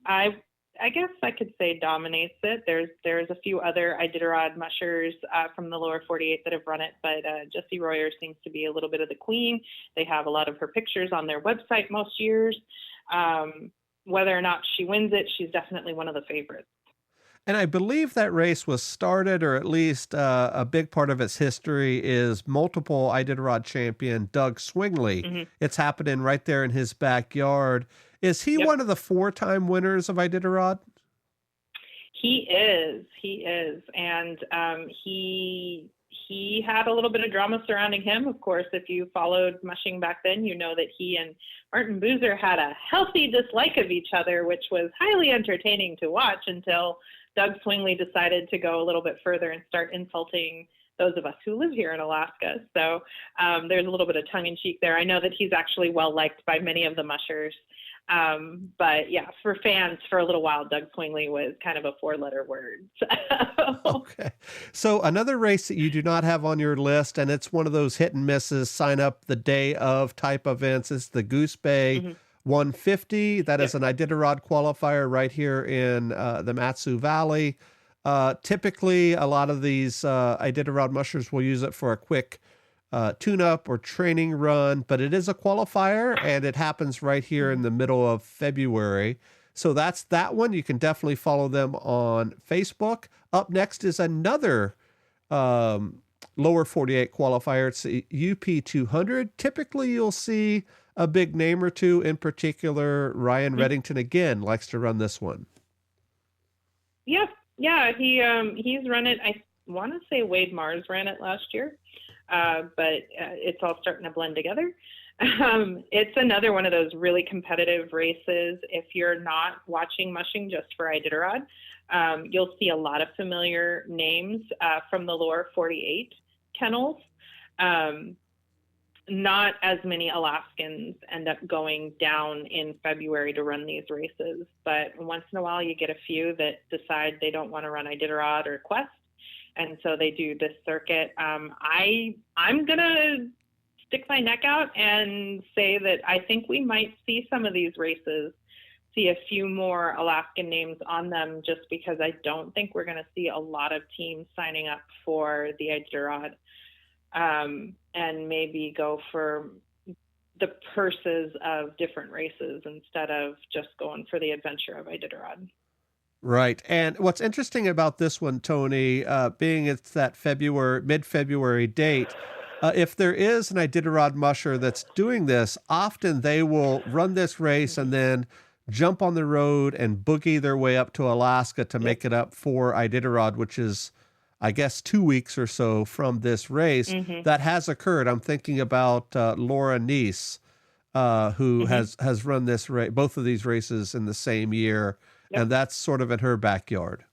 I guess I could say dominates it. There's a few other Iditarod mushers from the lower 48 that have run it, but Jessie Royer seems to be a little bit of the queen. They have a lot of her pictures on their website most years. Whether or not she wins it, she's definitely one of the favorites. And I believe that race was started, or at least a big part of its history is multiple Iditarod champion Doug Swingley. Mm-hmm. It's happening right there in his backyard. Is he one of the 4-time winners of Iditarod? He is. And he had a little bit of drama surrounding him. Of course, if you followed Mushing back then, you know that he and Martin Boozer had a healthy dislike of each other, which was highly entertaining to watch until Doug Swingley decided to go a little bit further and start insulting those of us who live here in Alaska. So there's a little bit of tongue-in-cheek there. I know that he's actually well-liked by many of the mushers. But yeah, for fans, for a little while, Doug Swingley was kind of a 4-letter word. Okay. So another race that you do not have on your list, and it's one of those hit and misses, sign up the day of type events, is the Goose Bay 150. That is an Iditarod qualifier right here in the Matsu Valley. Typically, a lot of these Iditarod mushers will use it for a quick tune-up or training run, but it is a qualifier, and it happens right here in the middle of February. So that's that one. You can definitely follow them on Facebook. Up next is another lower 48 qualifier. It's the UP 200. Typically, you'll see a big name or two. In particular, Ryan Reddington again likes to run this one. Yeah, he's run it. I want to say Wade Mars ran it last year. But it's all starting to blend together. It's another one of those really competitive races. If you're not watching Mushing just for Iditarod, you'll see a lot of familiar names from the lower 48 kennels. Not as many Alaskans end up going down in February to run these races, but once in a while you get a few that decide they don't want to run Iditarod or Quest. And so they do this circuit. I'm going to stick my neck out and say that I think we might see some of these races, see a few more Alaskan names on them, just because I don't think we're going to see a lot of teams signing up for the Iditarod and maybe go for the purses of different races instead of just going for the adventure of Iditarod. Right. And what's interesting about this one, Toni, being it's that mid-February date, if there is an Iditarod musher that's doing this, often they will run this race and then jump on the road and boogie their way up to Alaska to make it up for Iditarod, which is, I guess, 2 weeks or so from this race. That has occurred. I'm thinking about Laura Neese, who has run this both of these races in the same year. Yep. And that's sort of in her backyard.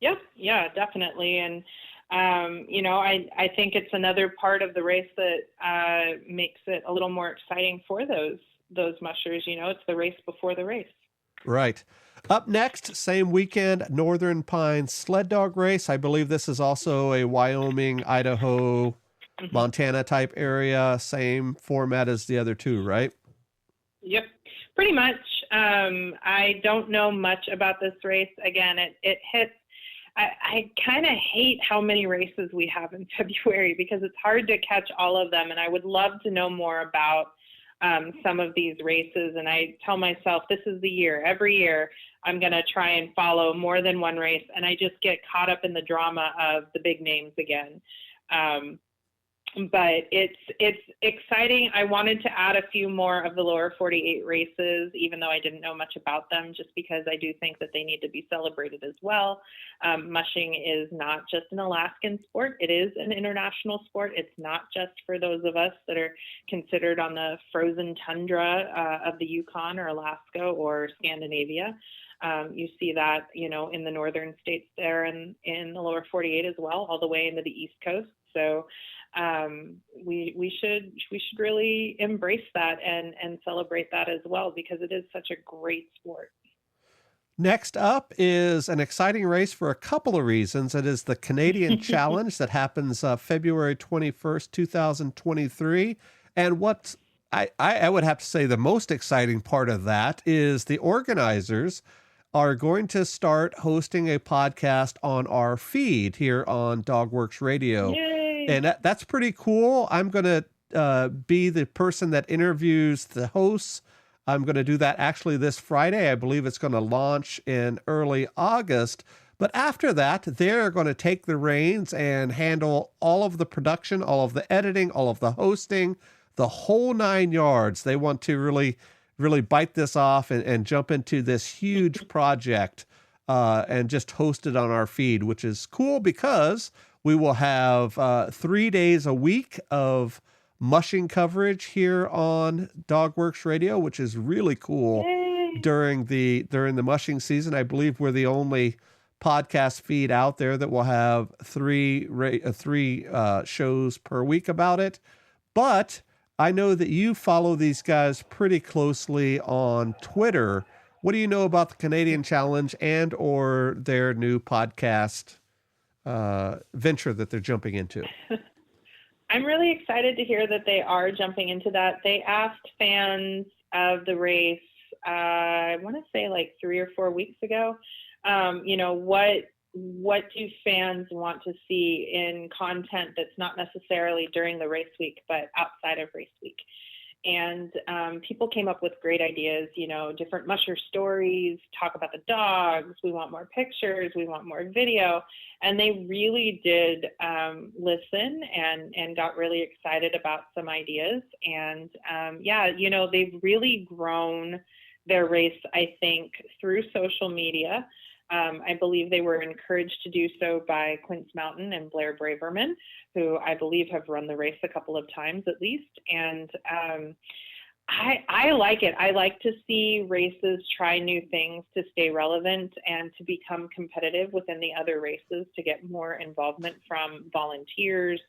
Yep. Yeah, definitely. And, I think it's another part of the race that makes it a little more exciting for those mushers. It's the race before the race. Right. Up next, same weekend, Northern Pines Sled Dog Race. I believe this is also a Wyoming, Idaho, Montana type area. Same format as the other two, right? Yep, pretty much. I don't know much about this race. Again, it hits. I kind of hate how many races we have in February because it's hard to catch all of them. And I would love to know more about some of these races. And I tell myself, this is the year. Every year, I'm going to try and follow more than one race. And I just get caught up in the drama of the big names again. But it's exciting. I wanted to add a few more of the lower 48 races, even though I didn't know much about them, just because I do think that they need to be celebrated as well. Mushing is not just an Alaskan sport. It is an international sport. It's not just for those of us that are considered on the frozen tundra of the Yukon or Alaska or Scandinavia. You see that, in the northern states there and in the lower 48 as well, all the way into the East Coast. So we should really embrace that and celebrate that as well, because it is such a great sport. Next up is an exciting race for a couple of reasons. It is the Canadian Challenge that happens February 21st, 2023. And what I would have to say the most exciting part of that is the organizers are going to start hosting a podcast on our feed here on Dogworks Radio. Yay. And that's pretty cool. I'm going to be the person that interviews the hosts. I'm going to do that actually this Friday. I believe it's going to launch in early August. But after that, they're going to take the reins and handle all of the production, all of the editing, all of the hosting, the whole 9 yards. They want to really bite this off and jump into this huge project and just host it on our feed, which is cool because we will have 3 days a week of mushing coverage here on Dogworks Radio, which is really cool. Yay. during the mushing season. I believe we're the only podcast feed out there that will have three shows per week about it. But I know that you follow these guys pretty closely on Twitter. What do you know about the Canadian Challenge and or their new podcast venture that they're jumping into? I'm really excited to hear that they are jumping into that. They asked fans of the race, I want to say like 3 or 4 weeks ago, what do fans want to see in content that's not necessarily during the race week, but outside of race week? And people came up with great ideas, different musher stories, talk about the dogs, we want more pictures, we want more video. And they really did listen and got really excited about some ideas. And they've really grown their race, I think, through social media. I believe they were encouraged to do so by Quince Mountain and Blair Braverman, who I believe have run the race a couple of times at least. And I like it. I like to see races try new things to stay relevant and to become competitive within the other races, to get more involvement from volunteers,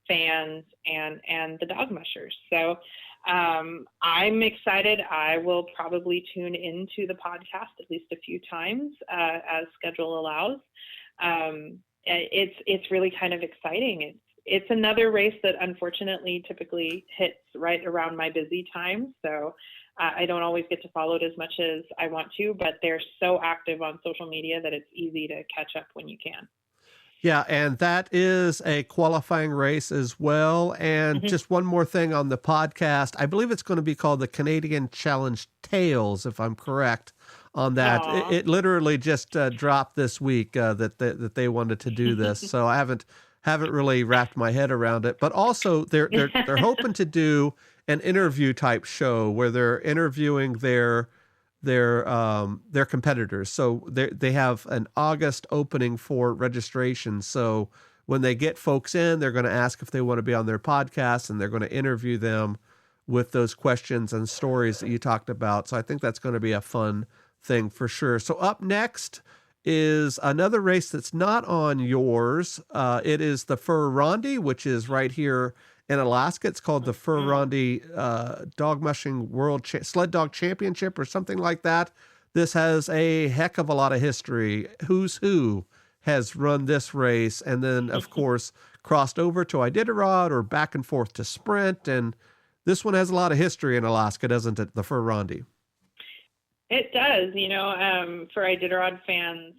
fans, and the dog mushers. So I'm excited. I will probably tune into the podcast at least a few times as schedule allows. It's really kind of exciting. It's another race that unfortunately typically hits right around my busy time. So I don't always get to follow it as much as I want to, but they're so active on social media that it's easy to catch up when you can. Yeah, and that is a qualifying race as well. And just one more thing on the podcast. I believe it's going to be called the Canadian Challenge Tales, if I'm correct on that. It literally just dropped this week that they wanted to do this. So I haven't really wrapped my head around it. But also they're hoping to do an interview type show where they're interviewing their competitors. So they have an August opening for registration. So when they get folks in, they're going to ask if they want to be on their podcast, and they're going to interview them with those questions and stories that you talked about. So I think that's going to be a fun thing for sure. So up next is another race that's not on yours. It is the Fur Rondy, which is right here in Alaska. It's called the Fur Rondy Dog Mushing World Sled Dog Championship or something like that. this has a heck of a lot of history. Who's Who has run this race, and then, of course, crossed over to Iditarod or back and forth to Sprint. And this one has a lot of history in Alaska, doesn't it, the Fur-Rondy? It does. For Iditarod fans,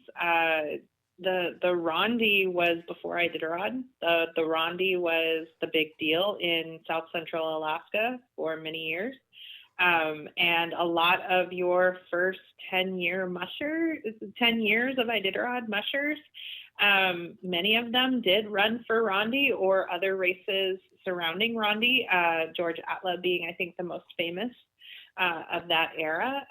the Rondy was before Iditarod. The Rondy was the big deal in South Central Alaska for many years. And a lot of your first 10 years of Iditarod mushers, many of them did run for Rondy or other races surrounding Rondy, George Atla being, I think, the most famous of that era.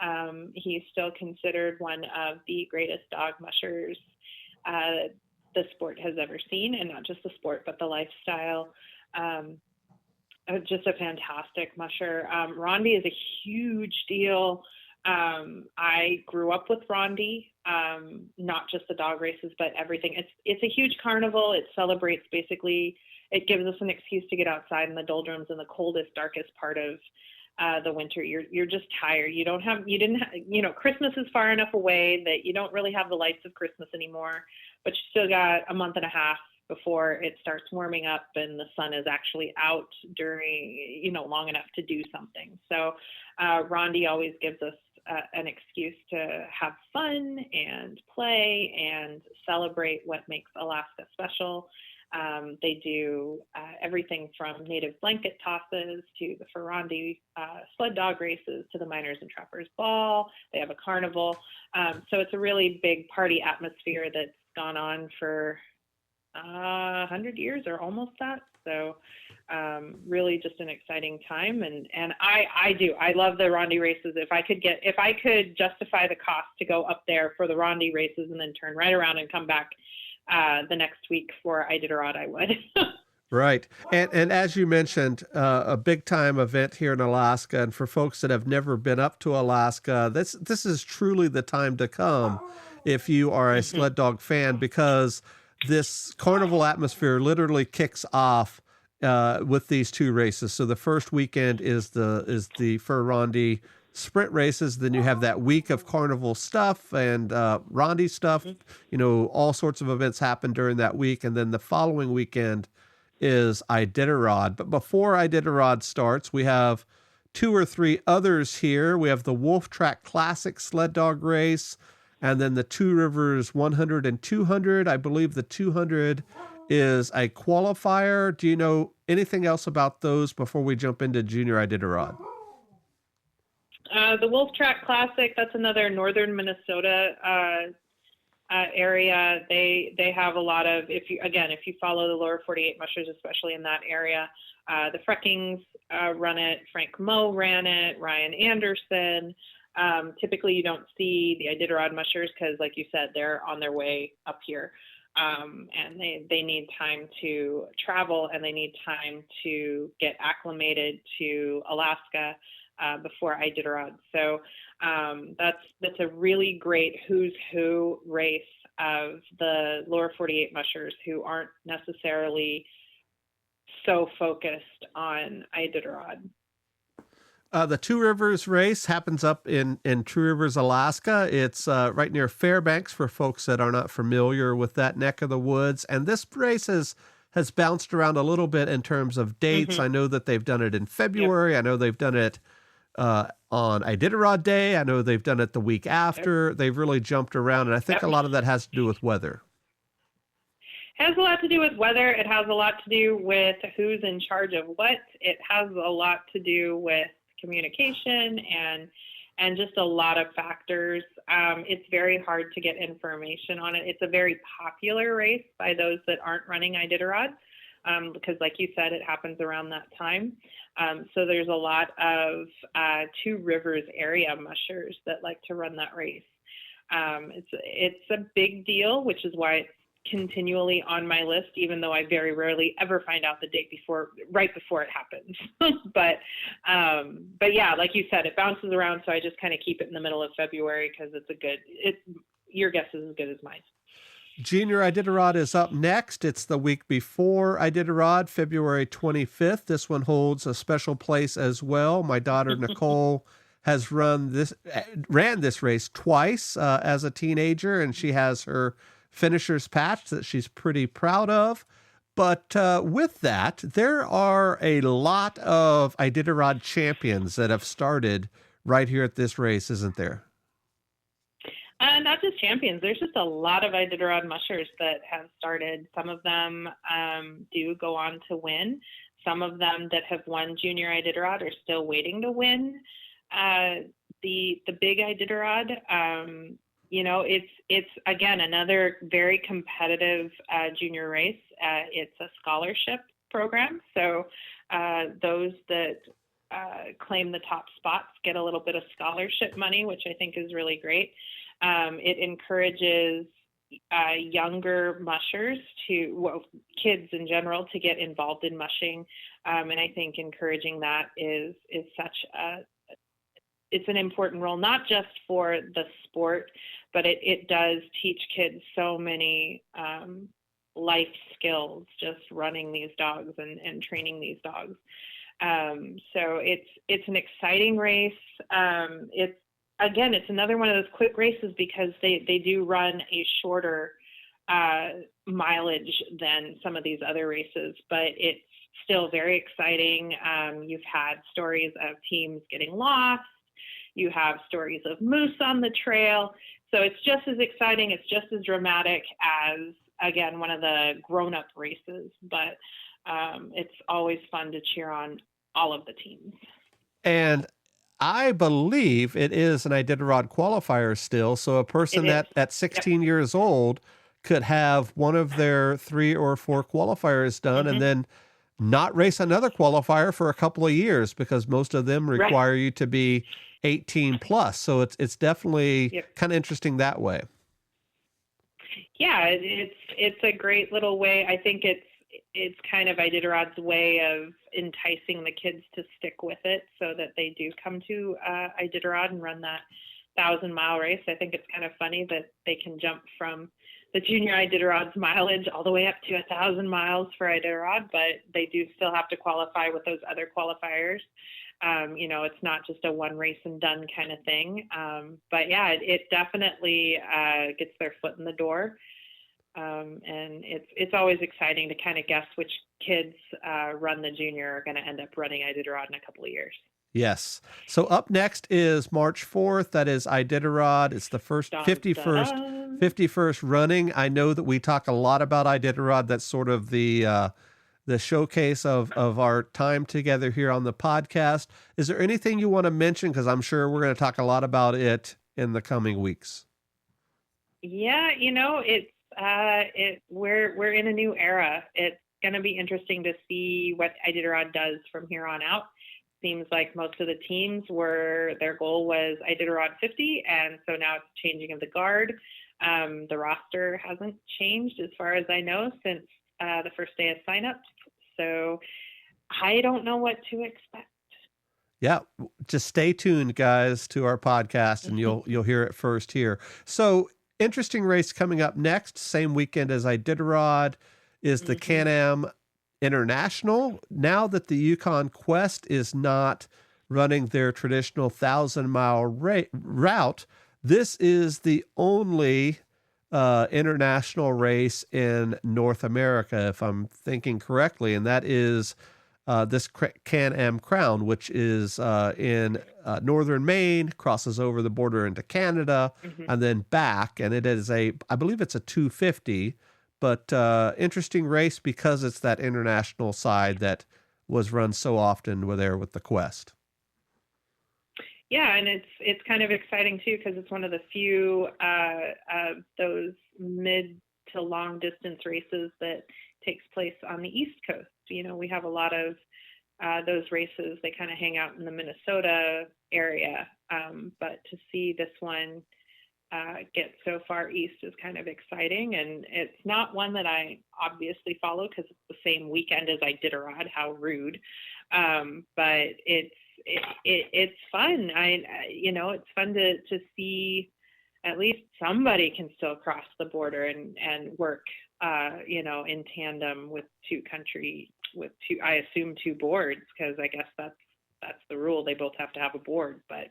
He's still considered one of the greatest dog mushers the sport has ever seen, and not just the sport, but the lifestyle. Just a fantastic musher. Rondy is a huge deal. I grew up with Rondy, not just the dog races, but everything. It's a huge carnival. It celebrates, basically, it gives us an excuse to get outside in the doldrums in the coldest, darkest part of the winter. You're just tired. Christmas is far enough away that you don't really have the lights of Christmas anymore, but you still got a month and a half before it starts warming up and the sun is actually out during, long enough to do something. So Rondy always gives us an excuse to have fun and play and celebrate what makes Alaska special. They do everything from native blanket tosses to the Fur-Rondy sled dog races to the Miners and Trappers Ball. They have a carnival. So it's a really big party atmosphere that's gone on for 100 years or almost that. So really just an exciting time. And I love the Rondy races. If I could justify the cost to go up there for the Rondy races and then turn right around and come back the next week for Iditarod, I would. Right. And as you mentioned, a big time event here in Alaska. And for folks that have never been up to Alaska, this is truly the time to come if you are a sled dog fan, because this carnival atmosphere literally kicks off with these two races. So the first weekend is the Fur-Rondy sprint races. Then you have that week of carnival stuff and Rondy stuff. All sorts of events happen during that week. And then the following weekend is Iditarod. But before Iditarod starts, we have 2 or 3 others here. We have the Wolf Track Classic sled dog race, and then the Two Rivers 100 and 200. I believe the 200 is a qualifier. Do you know anything else about those before we jump into Junior Iditarod? The Wolf Track Classic, that's another northern Minnesota area. They have a lot of, if you follow the lower 48 mushers, especially in that area, the Freckings run it, Frank Moe ran it, Ryan Anderson. Typically you don't see the Iditarod mushers because, like you said, they're on their way up here. And they need time to travel and they need time to get acclimated to Alaska before Iditarod. So that's a really great who's who race of the lower 48 mushers who aren't necessarily so focused on Iditarod. The Two Rivers race happens up in Two Rivers, Alaska. It's right near Fairbanks for folks that are not familiar with that neck of the woods. And this race has bounced around a little bit in terms of dates. I know that they've done it in February. Yep. I know they've done it on Iditarod Day. I know they've done it the week after. Yep. They've really jumped around, and I think a lot of that has to do with weather. It has a lot to do with weather. It has a lot to do with who's in charge of what. It has a lot to do with communication and just a lot of factors. It's very hard to get information on it. It's a very popular race by those that aren't running Iditarod because, like you said, it happens around that time. So there's a lot of Two Rivers area mushers that like to run that race. It's a big deal, which is why it's continually on my list, even though I very rarely ever find out the date right before it happens. but yeah, like you said, it bounces around. So I just kind of keep it in the middle of February because your guess is as good as mine. Junior Iditarod is up next. It's the week before Iditarod, February 25th. This one holds a special place as well. My daughter, Nicole, has ran this race twice as a teenager, and she has her finisher's patch that she's pretty proud of. But with that, there are a lot of Iditarod champions that have started right here at this race, isn't there? Not just champions. There's just a lot of Iditarod mushers that have started. Some of them do go on to win. Some of them that have won junior Iditarod are still waiting to win the big Iditarod. It's again another very competitive junior race. It's a scholarship program, so those that claim the top spots get a little bit of scholarship money, which I think is really great. It encourages younger mushers kids in general to get involved in mushing. And I think encouraging that is it's an important role, not just for the sport, but it does teach kids so many life skills, just running these dogs and training these dogs. So it's an exciting race. It's another one of those quick races because they do run a shorter mileage than some of these other races, but it's still very exciting. You've had stories of teams getting lost. You have stories of moose on the trail. So it's just as exciting. It's just as dramatic as, again, one of the grown-up races, but it's always fun to cheer on all of the teams. And I believe it is an Iditarod qualifier still. So a person that at 16 years old could have one of their 3 or 4 qualifiers done and then not race another qualifier for a couple of years because most of them require you to be 18 plus. So it's definitely kind of interesting that way. Yeah, it's a great little way. I think it's kind of Iditarod's way of enticing the kids to stick with it so that they do come to Iditarod and run that 1,000-mile race. I think it's kind of funny that they can jump from the junior Iditarod's mileage all the way up to 1,000 miles for Iditarod, but they do still have to qualify with those other qualifiers. It's not just a one race and done kind of thing. But yeah, it definitely gets their foot in the door. And it's always exciting to kind of guess which kids run the junior are going to end up running Iditarod in a couple of years. Yes. So up next is March 4th. That is Iditarod. It's the first 51st running. I know that we talk a lot about Iditarod. That's sort of the showcase of our time together here on the podcast. Is there anything you want to mention? Because I'm sure we're going to talk a lot about it in the coming weeks. Yeah, we're in a new era. It's going to be interesting to see what Iditarod does from here on out. Seems like most of the teams their goal was Iditarod 50, and so now it's changing of the guard. The roster hasn't changed as far as I know since the first day of sign-up. So I don't know what to expect. Yeah, just stay tuned, guys, to our podcast, and you'll hear it first here. So interesting race coming up next, same weekend as Iditarod, is the Can-Am International. Now that the Yukon Quest is not running their traditional 1,000-mile route, this is the only international race in North America, if I'm thinking correctly, and that is this Can-Am Crown, which is in northern Maine, crosses over the border into Canada, and then back, and it is I believe it's a 250, but interesting race because it's that international side that was run so often with the Quest. Yeah, and it's kind of exciting too because it's one of the few those mid to long distance races that takes place on the East Coast. We have a lot of those races. They kind of hang out in the Minnesota area, but to see this one get so far east is kind of exciting, and it's not one that I obviously follow because it's the same weekend as Iditarod. How rude! But it's fun. It's fun to see at least somebody can still cross the border and work, in tandem with I assume two boards, because I guess that's the rule. They both have to have a board, but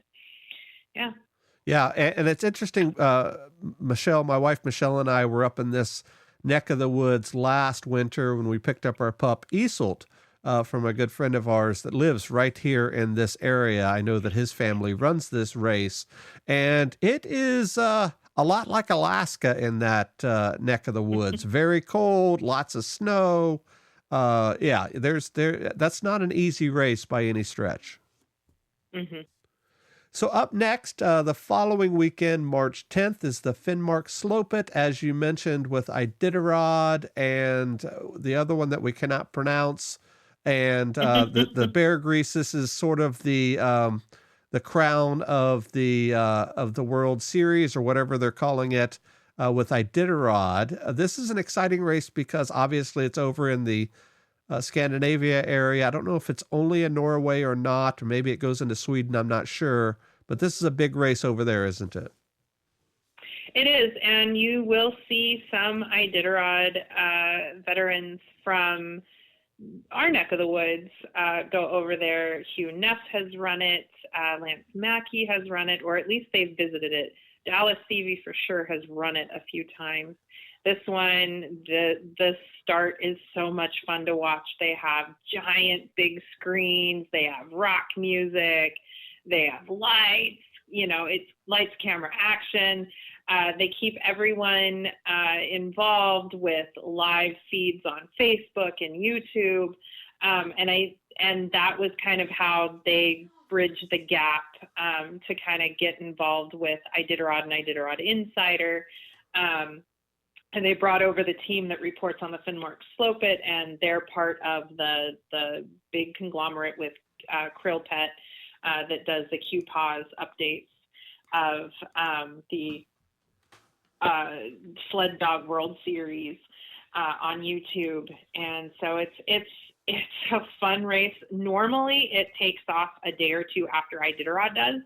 Yeah. Yeah, and it's interesting. Michelle, my wife Michelle, and I were up in this neck of the woods last winter when we picked up our pup Isolt from a good friend of ours that lives right here in this area. I know that his family runs this race, and it is a lot like Alaska in that neck of the woods. Very cold, lots of snow. Yeah, that's not an easy race by any stretch. Mm-hmm. So up next, the following weekend, March 10th, is the Finmark Slope, as you mentioned, with Iditarod and the other one that we cannot pronounce, and the Bear Grease. This is sort of the crown of the World Series or whatever they're calling it with Iditarod. This is an exciting race because obviously it's over in the Scandinavia area. I don't know if it's only in Norway or not, or maybe it goes into Sweden. I'm not sure, but this is a big race over there, isn't it? It is, and you will see some Iditarod veterans from our neck of the woods go over there. Hugh Neff has run it, Lance Mackey has run it, or at least they've visited it. Dallas Stevie for sure has run it a few times. This one, the start is so much fun to watch. They have giant big screens. They have rock music. They have lights. It's lights, camera, action. They keep everyone involved with live feeds on Facebook and YouTube. And that was kind of how they bridged the gap to kind of get involved with Iditarod and Iditarod Insider. And they brought over the team that reports on the Finmark Slope, and they're part of the big conglomerate with Krill Pet that does the QPAWS updates of the Sled Dog World Series on YouTube. And so it's a fun race. Normally it takes off a day or two after Iditarod does,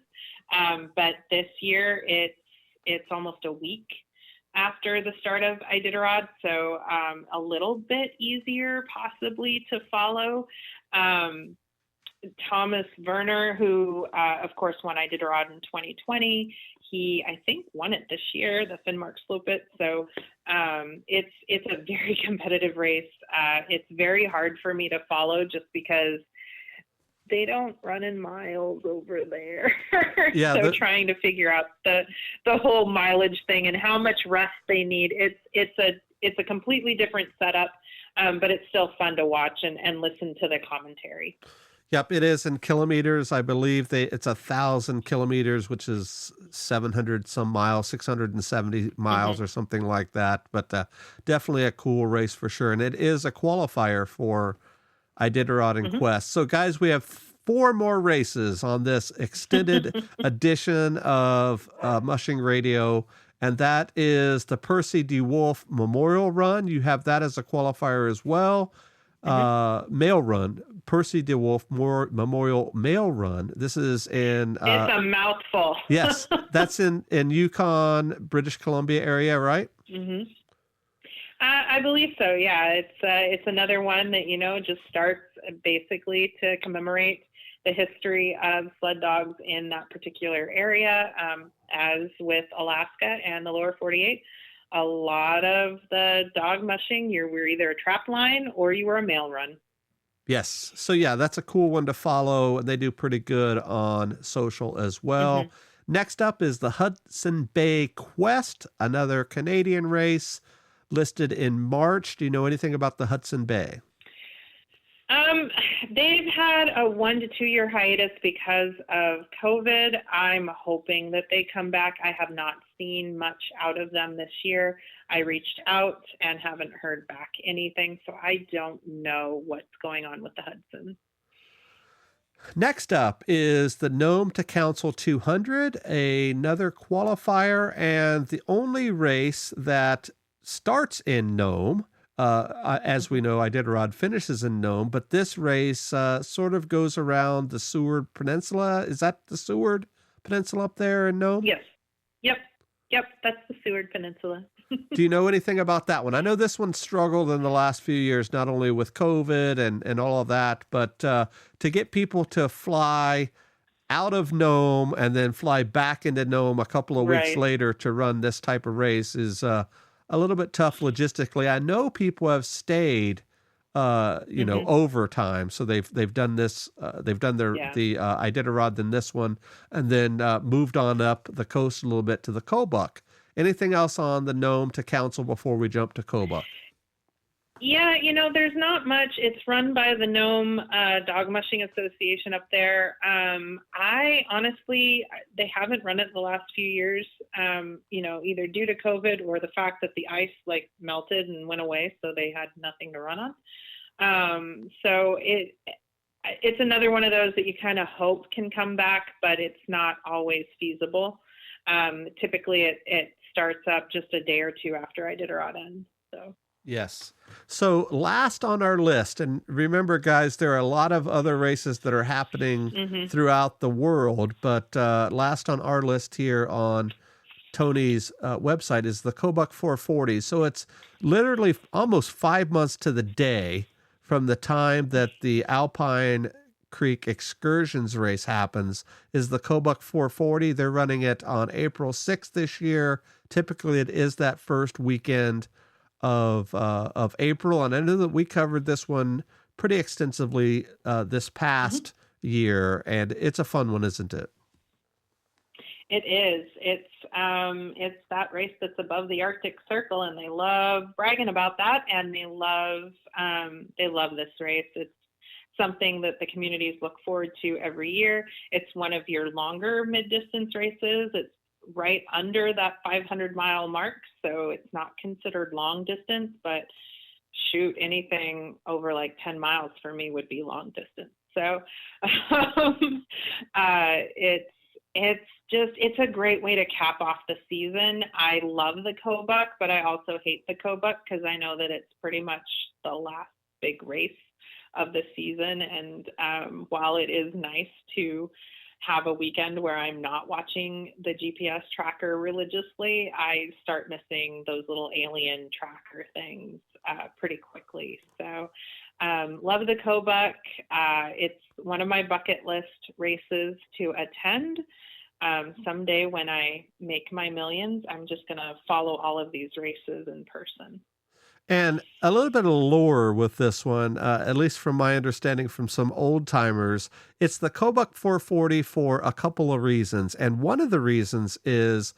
but this year it's almost a week after the start of Iditarod, so a little bit easier possibly to follow. Thomas Werner, who of course won Iditarod in 2020, he I think won it this year, the Finmark Slope. So it's a very competitive race. It's very hard for me to follow just because they don't run in miles over there. Yeah, so trying to figure out the whole mileage thing and how much rest they need. It's a completely different setup, but it's still fun to watch and listen to the commentary. Yep, it is in kilometers. I believe it's 1,000 kilometers, which is 700 some miles, 670 miles or something like that. But definitely a cool race for sure. And it is a qualifier for Iditarod and Quest. So guys, we have 4 more races on this extended edition of Mushing Radio, and that is the Percy Dewolf Memorial Run. You have that as a qualifier as well. Mail Run, Percy Dewolf Memorial Mail Run. This is in... it's a mouthful. Yes, that's in Yukon, British Columbia area, right? Mm-hmm. I believe so. Yeah, it's another one that just starts basically to commemorate the history of sled dogs in that particular area. As with Alaska and the lower 48, a lot of the dog mushing, you were either a trap line or you were a mail run. Yes. So yeah, that's a cool one to follow, and they do pretty good on social as well. Next up is the Hudson Bay Quest, another Canadian race listed in March. Do you know anything about the Hudson Bay? They've had a 1 to 2 year hiatus because of COVID. I'm hoping that they come back. I have not seen much out of them this year. I reached out and haven't heard back anything, so I don't know what's going on with the Hudson. Next up is the Gnome to Council 200, another qualifier, and the only race that starts in Gnome. As we know, Iditarod finishes in Gnome, but this race sort of goes around the Seward Peninsula. Is that the Seward Peninsula up there in Gnome? Yes. Yep, that's the Seward Peninsula. Do you know anything about that one? I know this one struggled in the last few years, not only with COVID and all of that, but to get people to fly out of Gnome and then fly back into Gnome a couple of weeks Right. later to run this type of race is a little bit tough logistically. I know people have stayed, overtime. So they've done this. They've done the Iditarod, then this one, and then moved on up the coast a little bit to the Kobach. Anything else on the Gnome to counsel before we jump to Kobach? Yeah, there's not much. It's run by the Gnome Dog Mushing Association up there. I honestly, they haven't run it the last few years, either due to COVID or the fact that the ice melted and went away, so they had nothing to run on. So it's another one of those that you kind of hope can come back, but it's not always feasible. Typically, it starts up just a day or two after Iditarod ends. So. Yes. So last on our list, and remember, guys, there are a lot of other races that are happening throughout the world, but last on our list here on Toni's website is the Kobach 440. So it's literally almost 5 months to the day from the time that the Alpine Creek excursions race happens is the Kobach 440. They're running it on April 6th this year. Typically, it is that first weekend of April, and I know that we covered this one pretty extensively this past year, and it's a fun one, isn't it? It is. It's that race that's above the Arctic Circle, and they love bragging about that, and they love this race. It's something that the communities look forward to every year. It's one of your longer mid-distance races. It's right under that 500-mile mark, so it's not considered long distance, but shoot, anything over 10 miles for me would be long distance. So it's a great way to cap off the season. I love the Kobach, but I also hate the Kobach because I know that it's pretty much the last big race of the season, and while it is nice to have a weekend where I'm not watching the GPS tracker religiously, I start missing those little alien tracker things pretty quickly. So love the Kobach. It's one of my bucket list races to attend. Someday when I make my millions, I'm just going to follow all of these races in person. And a little bit of lore with this one, at least from my understanding from some old timers, it's the Kobach 440 for a couple of reasons. And one of the reasons is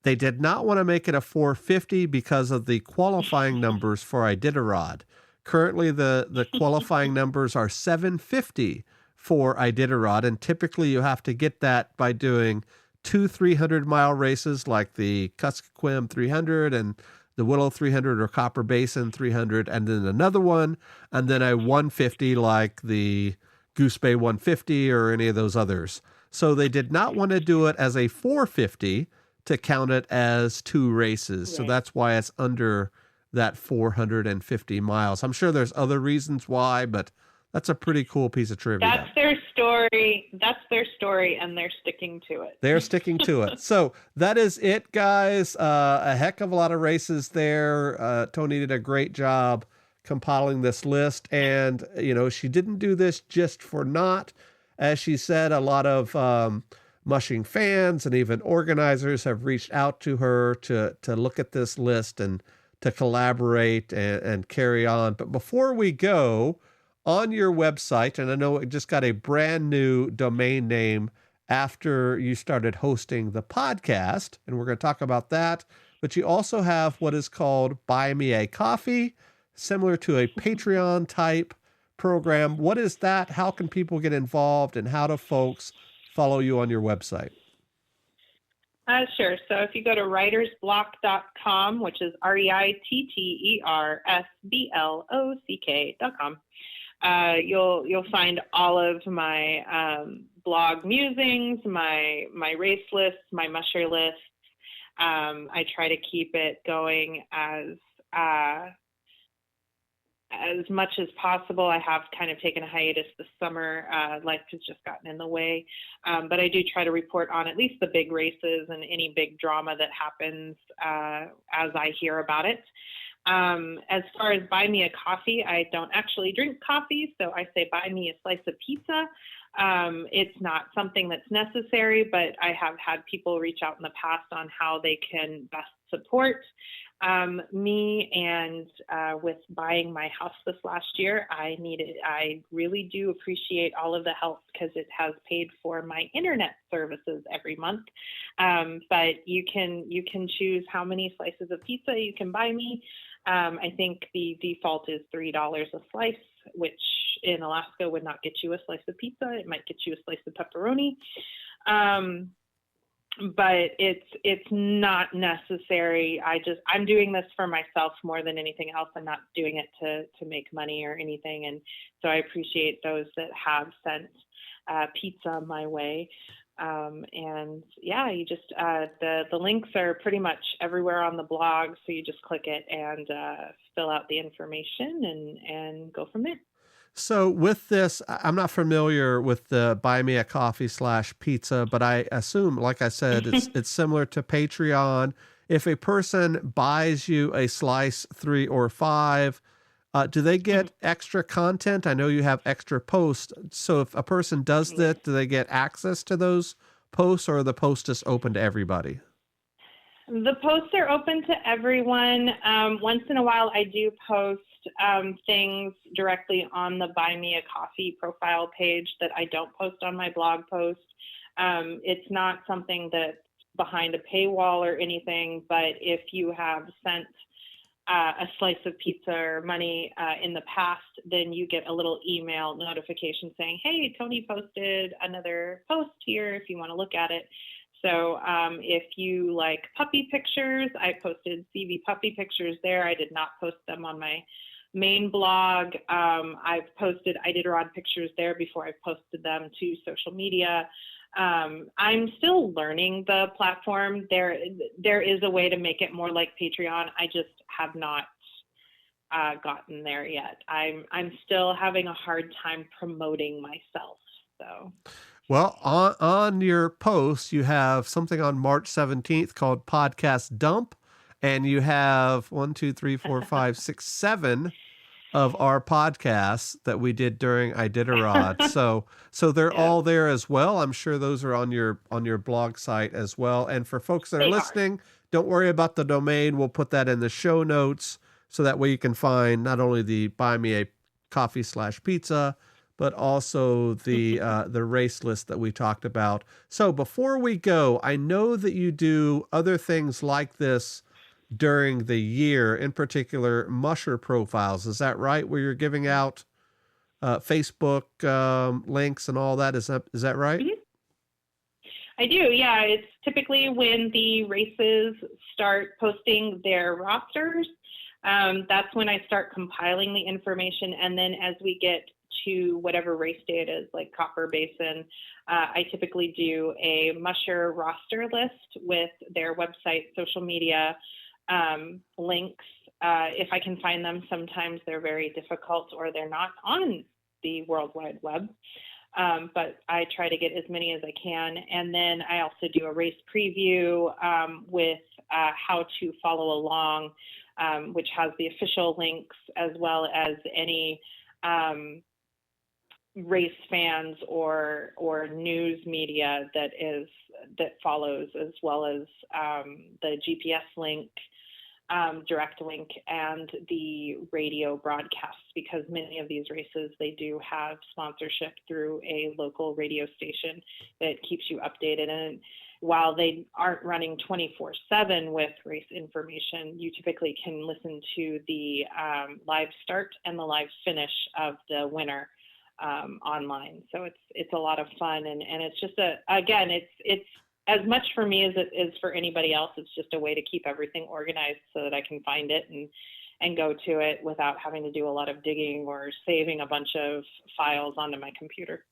they did not want to make it a 450 because of the qualifying numbers for Iditarod. Currently, the qualifying numbers are 750 for Iditarod, and typically you have to get that by doing 2 300-mile races like the Cuscoquim 300 and the Willow 300 or Copper Basin 300, and then another one, and then a 150 like the Goose Bay 150 or any of those others. So they did not want to do it as a 450 to count it as 2 races. Right. So that's why it's under that 450 miles. I'm sure there's other reasons why, but that's a pretty cool piece of trivia. That's their story, and they're sticking to it. They're sticking to it. So that is it, guys. A heck of a lot of races there. Toni did a great job compiling this list, and she didn't do this just for naught. As she said, a lot of Mushing fans and even organizers have reached out to her to look at this list and to collaborate and carry on. But before we go, on your website, and I know it just got a brand new domain name after you started hosting the podcast, and we're going to talk about that, but you also have what is called Buy Me a Coffee, similar to a Patreon type program. What is that? How can people get involved, and how do folks follow you on your website? Sure. So if you go to writersblock.com, which is REITTERSBLOCK.com, you'll find all of my blog musings, my race lists, my musher lists. I try to keep it going as much as possible. I have kind of taken a hiatus this summer. Life has just gotten in the way. But I do try to report on at least the big races and any big drama that happens as I hear about it. As far as buy me a coffee, I don't actually drink coffee, so I say buy me a slice of pizza. It's not something that's necessary, but I have had people reach out in the past on how they can best support me. And with buying my house this last year, I really do appreciate all of the help because it has paid for my internet services every month. But you can choose how many slices of pizza you can buy me. I think the default is $3 a slice, which in Alaska would not get you a slice of pizza. It might get you a slice of pepperoni. But it's not necessary. I'm doing this for myself more than anything else. I'm not doing it to make money or anything. And so I appreciate those that have sent pizza my way. And yeah, you just, the links are pretty much everywhere on the blog. So you just click it and fill out the information and go from there. So with this, I'm not familiar with the Buy Me a Coffee /pizza, but I assume, like I said, it's similar to Patreon. If a person buys you a slice 3 or 5, do they get extra content? I know you have extra posts. So if a person does that, do they get access to those posts, or are the posts just open to everybody? The posts are open to everyone. Once in a while, I do post things directly on the Buy Me a Coffee profile page that I don't post on my blog post. It's not something that's behind a paywall or anything, but if you have sent a slice of pizza or money in the past, then you get a little email notification saying, hey, Toni posted another post here if you want to look at it. So if you like puppy pictures, I posted CV puppy pictures there. I did not post them on my main blog. I've posted Iditarod pictures there before I posted them to social media. I'm still learning the platform. There is a way to make it more like Patreon. I just have not gotten there yet. I'm still having a hard time promoting myself. So. Well, on your post, you have something on March 17th called Podcast Dump, and you have 7 of our podcasts that we did during Iditarod. So they're all there as well. I'm sure those are on your blog site as well. And for folks that are listening, don't worry about the domain. We'll put that in the show notes so that way you can find not only the Buy Me a Coffee /pizza, but also the race list that we talked about. So before we go, I know that you do other things like this during the year, in particular musher profiles. Is that right? Where you're giving out Facebook links and all that? Is that right? Mm-hmm. I do, yeah. It's typically when the races start posting their rosters. That's when I start compiling the information, and then as we get to whatever race day it is, like Copper Basin, I typically do a musher roster list with their website, social media links. If I can find them, sometimes they're very difficult or they're not on the World Wide Web. But I try to get as many as I can. And then I also do a race preview with how to follow along, which has the official links as well as any race fans or news media that follows, as well as the GPS link, direct link, and the radio broadcasts, because many of these races, they do have sponsorship through a local radio station that keeps you updated. And while they aren't running 24/7 with race information, you typically can listen to the live start and the live finish of the winner online. So it's a lot of fun, and it's just it's as much for me as it is for anybody else. It's just a way to keep everything organized so that I can find it and go to it without having to do a lot of digging or saving a bunch of files onto my computer.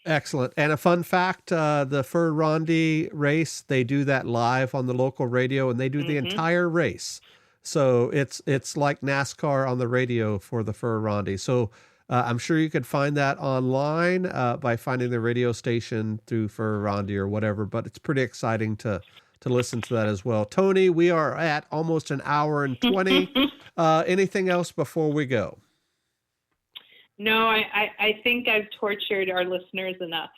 Excellent. And a fun fact, the Fur Rondy race, they do that live on the local radio, and they do the entire race. So it's like NASCAR on the radio for the Fur Rondy. So I'm sure you could find that online by finding the radio station through Fur Rondy or whatever, but it's pretty exciting to listen to that as well. Toni, we are at almost an hour and 20. Anything else before we go? No, I think I've tortured our listeners enough.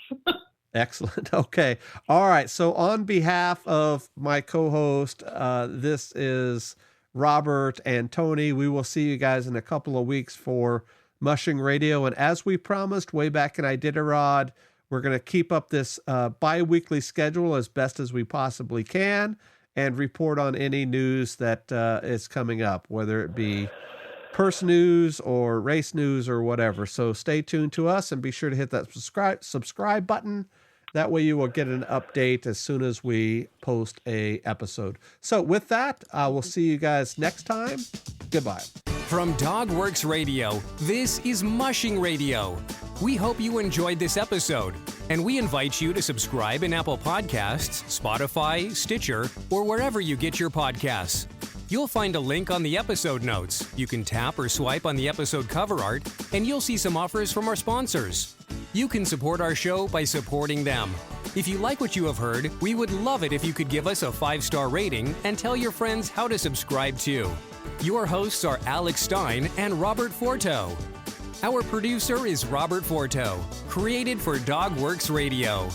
Excellent. Okay. All right. So on behalf of my co-host, this is Robert and Toni. We will see you guys in a couple of weeks for Mushing Radio. And as we promised way back in Iditarod, we're going to keep up this bi-weekly schedule as best as we possibly can and report on any news that is coming up, whether it be purse news or race news or whatever. So stay tuned to us and be sure to hit that subscribe button. That way you will get an update as soon as we post a episode. So with that, we'll see you guys next time. Goodbye. From Dogworks Radio, this is Mushing Radio. We hope you enjoyed this episode, and we invite you to subscribe in Apple Podcasts, Spotify, Stitcher, or wherever you get your podcasts. You'll find a link on the episode notes. You can tap or swipe on the episode cover art, and you'll see some offers from our sponsors. You can support our show by supporting them. If you like what you have heard, we would love it if you could give us a 5-star rating and tell your friends how to subscribe too. Your hosts are Alex Stein and Robert Forto. Our producer is Robert Forto, created for Dogworks Radio.